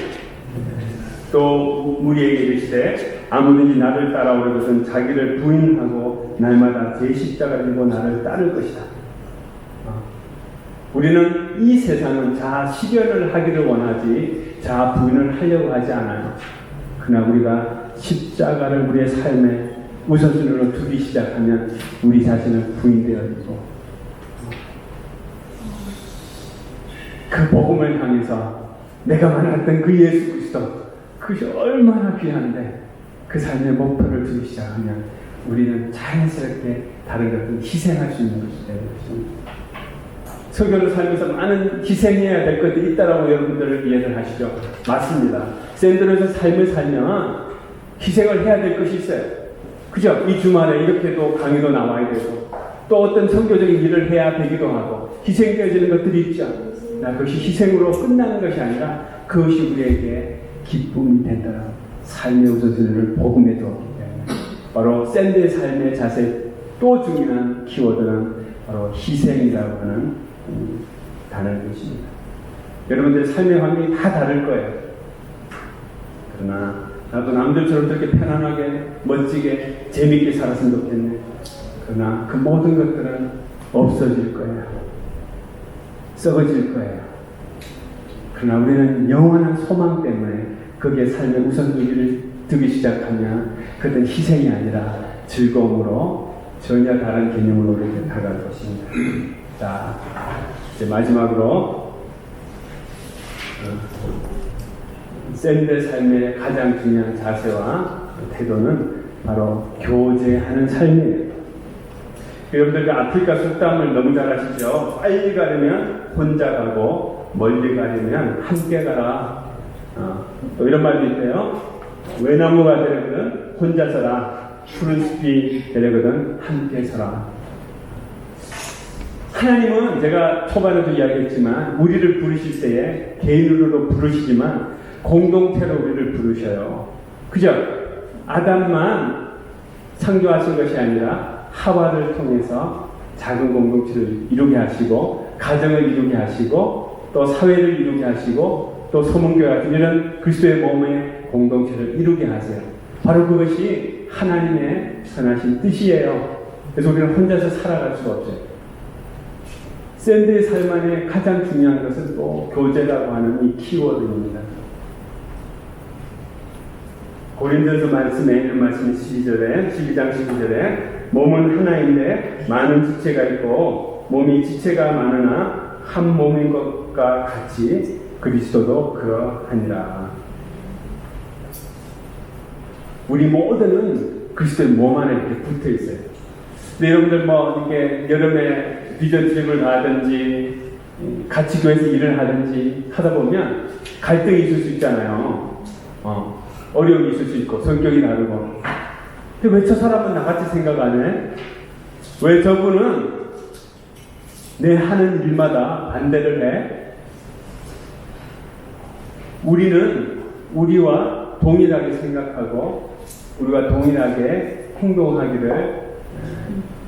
또 우리에게 이르시되 아무든지 나를 따라오는 것은 자기를 부인하고 날마다 제 십자가를 지고 나를 따를 것이다. 우리는 이 세상은 자아 실현을 하기를 원하지 자아 부인을 하려고 하지 않아요. 그러나 우리가 십자가를 우리의 삶에 우선순위로 두기 시작하면 우리 자신을 부인되어지고 그 복음을 향해서 내가 만났던 그 예수 그리스도 그것이 얼마나 귀한데 그 삶의 목표를 두기 시작하면 우리는 자연스럽게 다른 것을 희생할 수 있는 것이 되는 것입니다. 설교를 살면서 많은 희생해야 될 것들이 있다라고 여러분들을 이해를 하시죠? 맞습니다. 샌드로에서 삶을 살면 희생을 해야 될 것이 있어요. 그죠? 이 주말에 이렇게 또 강의도 나와야 되고 또 어떤 선교적인 일을 해야 되기도 하고 희생되어지는 것들이 있죠. 그것이 희생으로 끝나는 것이 아니라 그것이 우리에게 기쁨이 된다라 삶의 우선순위를 복음에 두었기 때문에 바로 샌드의 삶의 자세 또 중요한 키워드는 바로 희생이라고 하는 단어일 것입니다. 여러분들의 삶의 환경이 다 다를 거예요. 그러나 나도 남들처럼 그렇게 편안하게 멋지게 재밌게 살았으면 좋겠네. 그러나 그 모든 것들은 없어질 거예요. 썩어질 거예요. 그러나 우리는 영원한 소망 때문에 거기에 삶의 우선순위를 두기 시작하면 그것은 희생이 아니라 즐거움으로 전혀 다른 개념으로 이렇게 다가갈 것입니다. 자, 이제 마지막으로 샌드의 삶의 가장 중요한 자세와 태도는 바로 교제하는 삶이에요. 여러분들 그 아프리카 속담을 너무 잘 아시죠? 빨리 가려면 혼자 가고 멀리 가려면 함께 가라. 또 이런 말도 있대요. 외나무가 되려거든 혼자 서라. 푸른 숲이 되려거든 함께 서라. 하나님은 제가 초반에도 이야기했지만 우리를 부르실 때에 개인으로 부르시지만 공동체로 우리를 부르셔요. 그죠? 아담만 창조하신 것이 아니라 하와를 통해서 작은 공동체를 이루게 하시고 가정을 이루게 하시고 또 사회를 이루게 하시고 또 소문교회 같은 이런 그리스도의 몸의 공동체를 이루게 하세요. 바로 그것이 하나님의 선하신 뜻이에요. 그래서 우리는 혼자서 살아갈 수가 없어요. 샌드의 삶 안에 가장 중요한 것은 또 교제라고 하는 이 키워드입니다. 고린도서 말씀에 있는 말씀이 12장 12절에 몸은 하나인데 많은 지체가 있고 몸이 지체가 많으나 한 몸인 것과 같이 그리스도도 그러하니라. 우리 모두는 그리스도의 몸 안에 이렇게 붙어 있어요. 근데 여러분들 뭐 이렇게 여름에 비전 트립을 가든지 같이 교회에서 일을 하든지 하다 보면 갈등이 있을 수 있잖아요. 어려움이 있을 수 있고 성격이 다르고. 근데 왜 저 사람은 나같이 생각 안 해? 왜 저분은 내 하는 일마다 반대를 해? 우리는 우리와 동일하게 생각하고 우리와 동일하게 행동하기를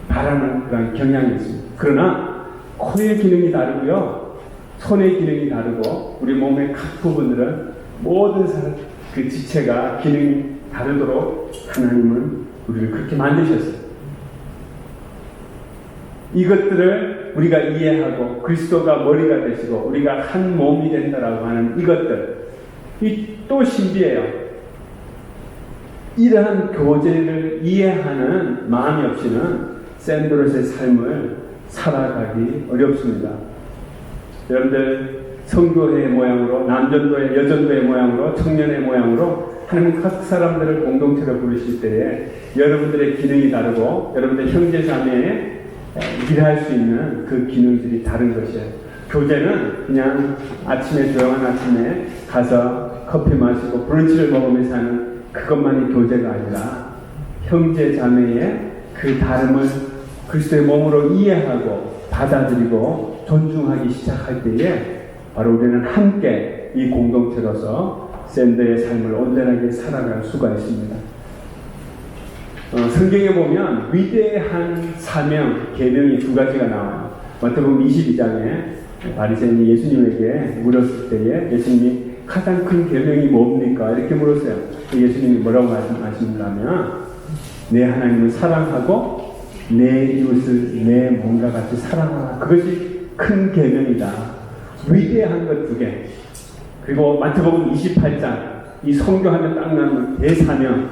바라는 그런 경향이 있습니다. 그러나 코의 기능이 다르고요. 손의 기능이 다르고 우리 몸의 각 부분들은 모든 사람 그 지체가 기능이 다르도록 하나님은 우리를 그렇게 만드셨어요. 이것들을 우리가 이해하고 그리스도가 머리가 되시고 우리가 한 몸이 된다라고 하는 이것들 이 또 신비해요. 이러한 교제를 이해하는 마음이 없이는 샌드로스의 삶을 살아가기 어렵습니다. 여러분들 성교회의 모양으로 남전도의 여전도의 모양으로 청년의 모양으로 하나님 각 사람들을 공동체로 부르실 때에 여러분들의 기능이 다르고 여러분들 형제자매에 일할 수 있는 그 기능들이 다른 것이에요. 교제는 그냥 아침에 조용한 아침에 가서 커피 마시고 브런치를 먹으면서 하는 그것만이 교제가 아니라 형제자매의 그 다름을 그리스도의 몸으로 이해하고 받아들이고 존중하기 시작할 때에 바로 우리는 함께 이 공동체로서 샌드의 삶을 온전하게 살아갈 수가 있습니다. 성경에 보면 위대한 사명, 계명이 두 가지가 나와요. 마태복음 22장에 바리새인이 예수님에게 물었을 때에 예수님이 가장 큰 계명이 뭡니까? 이렇게 물었어요. 예수님이 뭐라고 말씀하시냐면 내 하나님을 사랑하고 내 이웃을 내 몸과 같이 사랑하라. 그것이 큰 계명이다. 위대한 것 두 개. 그리고 마태복음 28장 이 성경하면 딱 나오는 대사명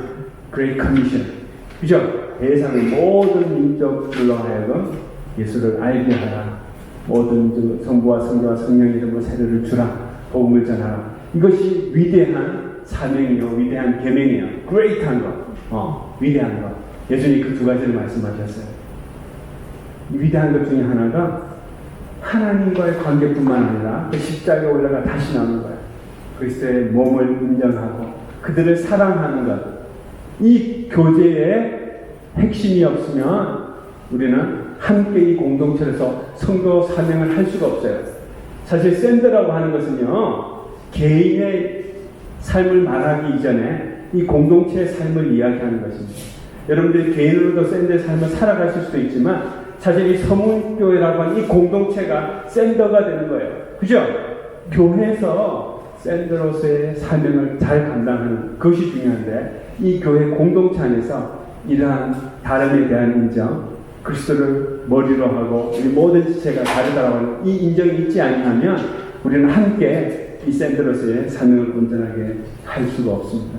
Great Commission. 그죠? 대사명 모든 민족들로 하여금 예수를 알게 하라. 모든 성부와 성자와 성령 이름으로 세례를 주라. 복음을 전하라. 이것이 위대한 사명이요, 위대한 계명이요, great한 것, 위대한 것. 예수님이 그 두 가지를 말씀하셨어요. 이 위대한 것 중에 하나가 하나님과의 관계뿐만 아니라 그 십자가에 올라가 다시 나오는 거예요. 그리스도의 몸을 인정하고 그들을 사랑하는 것. 이 교제의 핵심이 없으면 우리는 함께 이 공동체에서 선교 사명을 할 수가 없어요. 사실 샌드라고 하는 것은요, 개인의 삶을 말하기 이전에 이 공동체의 삶을 이야기하는 것입니다. 여러분들이 개인으로도 샌드의 삶을 살아가실 수도 있지만 사실 이 서문교회라고 하는 이 공동체가 샌더가 되는 거예요. 그죠? 교회에서 샌드로서의 사명을 잘 감당하는 것이 중요한데 이 교회 공동체 안에서 이러한 다름에 대한 인정, 그리스도를 머리로 하고 우리 모든 지체가 다르다고 하는 이 인정이 있지 않으면 우리는 함께 이 샌드로서의 사명을 온전하게 할 수가 없습니다.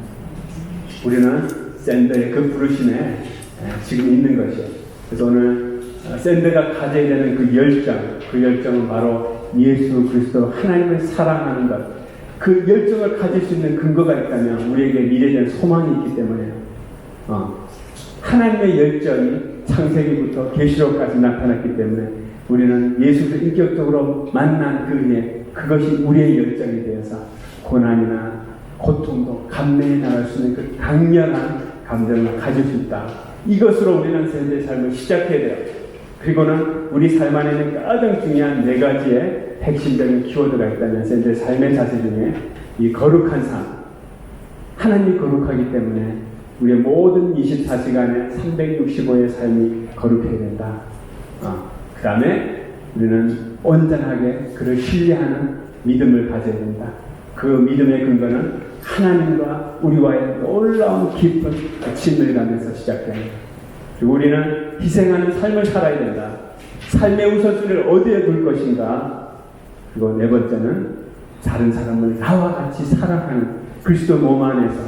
우리는 샌드의 그 부르심에 지금 있는 것이요. 그래서 오늘 샌드가 가져야 되는 그 열정은 바로 예수 그리스도 하나님을 사랑하는 것. 그 열정을 가질 수 있는 근거가 있다면 우리에게 미래에 대한 소망이 있기 때문에요. 하나님의 열정이 창세기부터 계시록까지 나타났기 때문에 우리는 예수를 인격적으로 만난 그에 그것이 우리의 열정이 되어서 고난이나 고통도 감내해 나갈 수 있는 그 강렬한 감정을 가질 수 있다. 이것으로 우리는 샌드의 삶을 시작해야 돼요. 그리고는 우리 삶 안에는 가장 중요한 네 가지의 핵심적인 키워드가 있다면 샌드의 삶의 자세 중에 이 거룩한 삶. 하나님이 거룩하기 때문에 우리의 모든 24시간의 365의 삶이 거룩해야 된다. 그 다음에 우리는 온전하게 그를 신뢰하는 믿음을 가져야 된다. 그 믿음의 근거는 하나님과 우리와의 놀라운 깊은 친밀감에서 시작됩니다. 그리고 우리는 희생하는 삶을 살아야 된다. 삶의 우선순위를 어디에 둘 것인가. 그리고 네 번째는 다른 사람을 나와 같이 사랑하는 그리스도 몸 안에서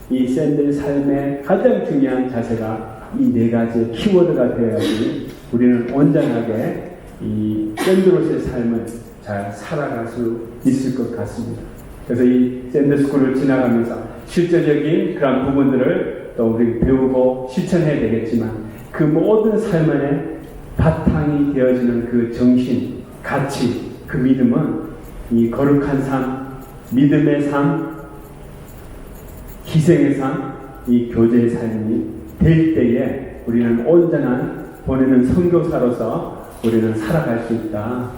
이 샌드의 삶의 가장 중요한 자세가 이 네 가지의 키워드가 되어야지 우리는 온전하게 이 샌드로서의 삶을 잘 살아갈 수 있을 것 같습니다. 그래서 이 샌드스쿨을 지나가면서 실제적인 그런 부분들을 또 우리 배우고 실천해야 되겠지만 그 모든 삶 안에 바탕이 되어지는 그 정신, 가치, 그 믿음은 이 거룩한 삶, 믿음의 삶, 희생의 삶, 이 교제의 삶이 될 때에 우리는 온전한 보내는 선교사로서 우리는 살아갈 수 있다.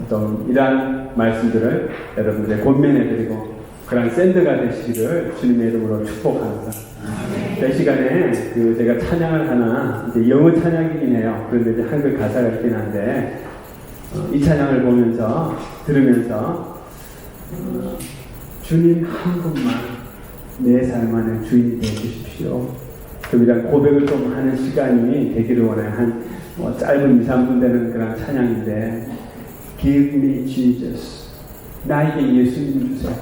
또 이러한 말씀들을 여러분들의 권면해드리고 그런 샌드가 되시기를 주님의 이름으로 축복합니다. 이 시간에 제가 찬양을 하나 이제 영어 찬양이긴 해요. 그런데 이제 한글 가사가 있긴 한데 이 찬양을 보면서 들으면서 주님 한 분만 내 삶 안에 주인이 되어주십시오. 좀 이런 고백을 좀 하는 시간이 되기를 원해요. 짧은 2, 3분 되는 그런 찬양인데 Give me Jesus. 나에게 예수님 주세요.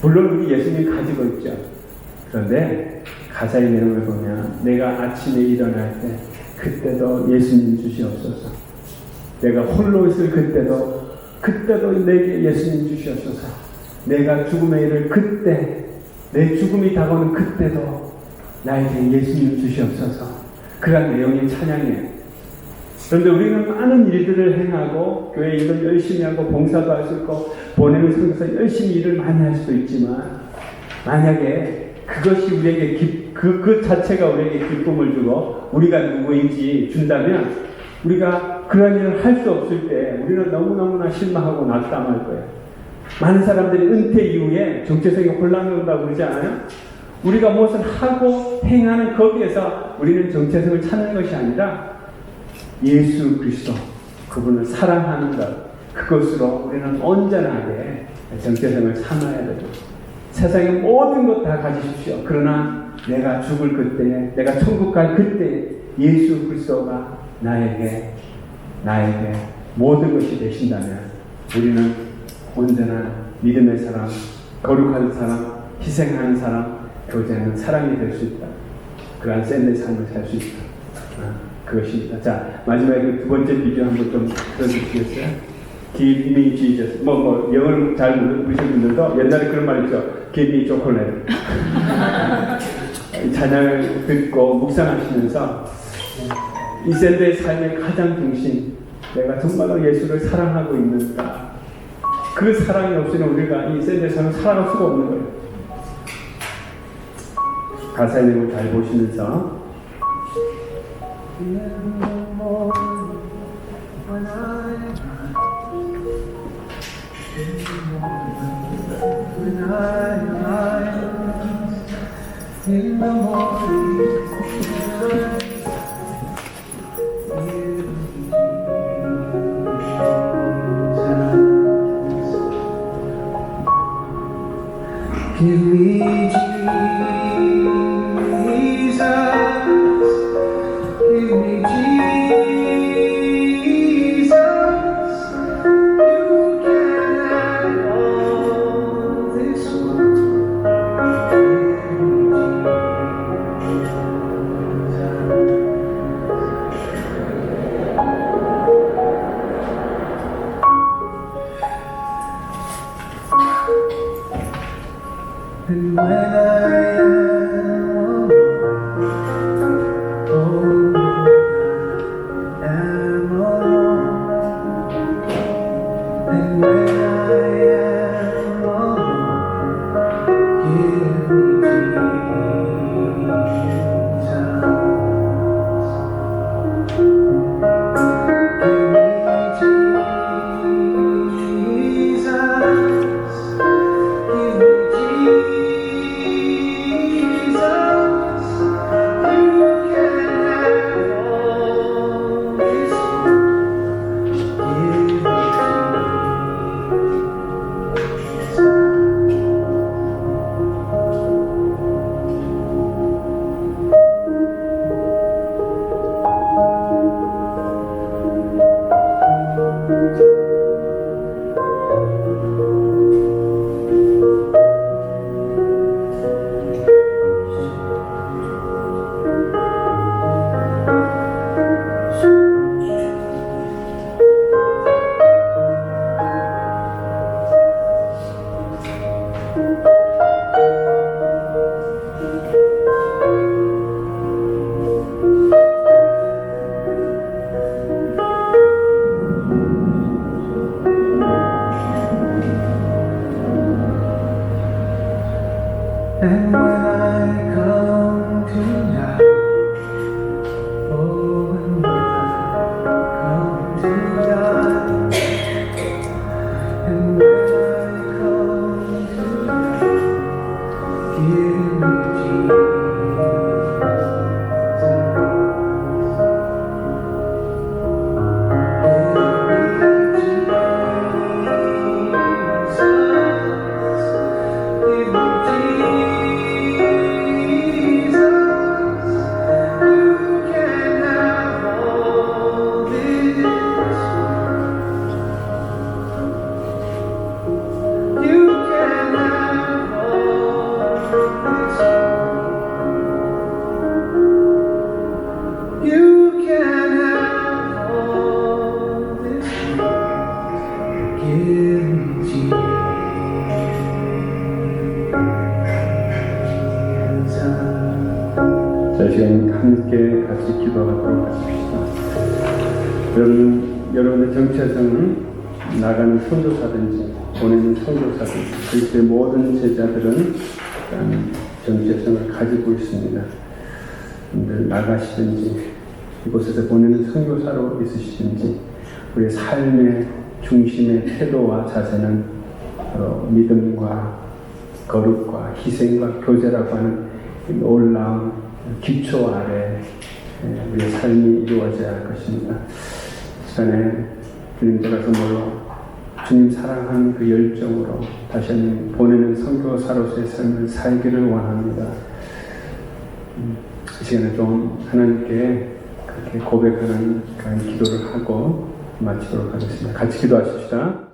물론 우리 예수님 가지고 있죠. 그런데 가사의 내용을 보면 내가 아침에 일어날 때 그때도 예수님 주시옵소서. 내가 홀로 있을 그때도 내게 예수님 주시옵소서. 내가 죽음의 일을 그때 내 죽음이 다가오는 그때도 나에게 예수님 주시옵소서. 그런 내용의 찬양이에요. 그런데 우리는 많은 일들을 행하고 교회 일을 열심히 하고 봉사도 할 수 있고 보내는 선교사 열심히 일을 많이 할 수도 있지만 만약에 그것이 우리에게 그 자체가 우리에게 기쁨을 주고 우리가 누구인지 준다면 우리가 그런 일을 할 수 없을 때 우리는 너무너무나 실망하고 낙담할 거예요. 많은 사람들이 은퇴 이후에 정체성이 혼란이 온다고 그러지 않아요? 우리가 무엇을 하고 행하는 거기에서 우리는 정체성을 찾는 것이 아니라 예수 그리스도 그분을 사랑하는 것, 그것으로 우리는 온전하게 정체성을 삼아야 되고, 세상의 모든 것 다 가지십시오. 그러나 내가 죽을 그때에, 내가 천국 갈 그때에 예수 그리스도가 나에게 모든 것이 되신다면 우리는 온전한 믿음의 사람, 거룩한 사람, 희생하는 사람, 교제하는 사람이 될 수 있다. 그러한 샌드의 삶을 살 수 있다. 그것입니다. 자, 마지막에 그 두 번째 비디오 한번 좀 들어주시겠어요? Give me Jesus. 영어를 잘 모르시는 분들도 옛날에 그런 말 있죠. Give me chocolate. 찬양을 듣고 묵상하시면서 이 샌드의 삶의 가장 중심, 내가 정말로 예수를 사랑하고 있는가? 그 사랑이 없이는 우리가 이 샌드의 삶을 살아갈 수가 없는 거예요. 가사의 내용을 잘 보시면서 In the morning, give me Jesus, give me Jesus, you can have all this world. And when I am alone, oh, I am alone. And when I am alone, give me And when I come to die, oh, and when I come to die, and when I come to die, give me 자, 이 시간 함께 같이 기도하도록 하십시다. 여러분의 정체성은 나가는 선교사든지 보내는 선교사든지 그리스도의 모든 제자들은 정체성을 가지고 있습니다. 나가시든지 이곳에서 보내는 선교사로 있으시든지 우리의 삶의 중심의 태도와 자세는 바로 믿음과 거룩과 희생과 교제라고 하는 놀라운 기초 아래 우리의 삶이 이루어져야 할 것입니다. 시간에 주님 들어서 물로 주님 사랑하는 그 열정으로 다시 한번 보내는 선교사로서의 삶을 살기를 원합니다. 이 시간에 좀 하나님께 그렇게 고백하는 그런 기도를 하고 마치도록 하겠습니다. 같이 기도하십시다.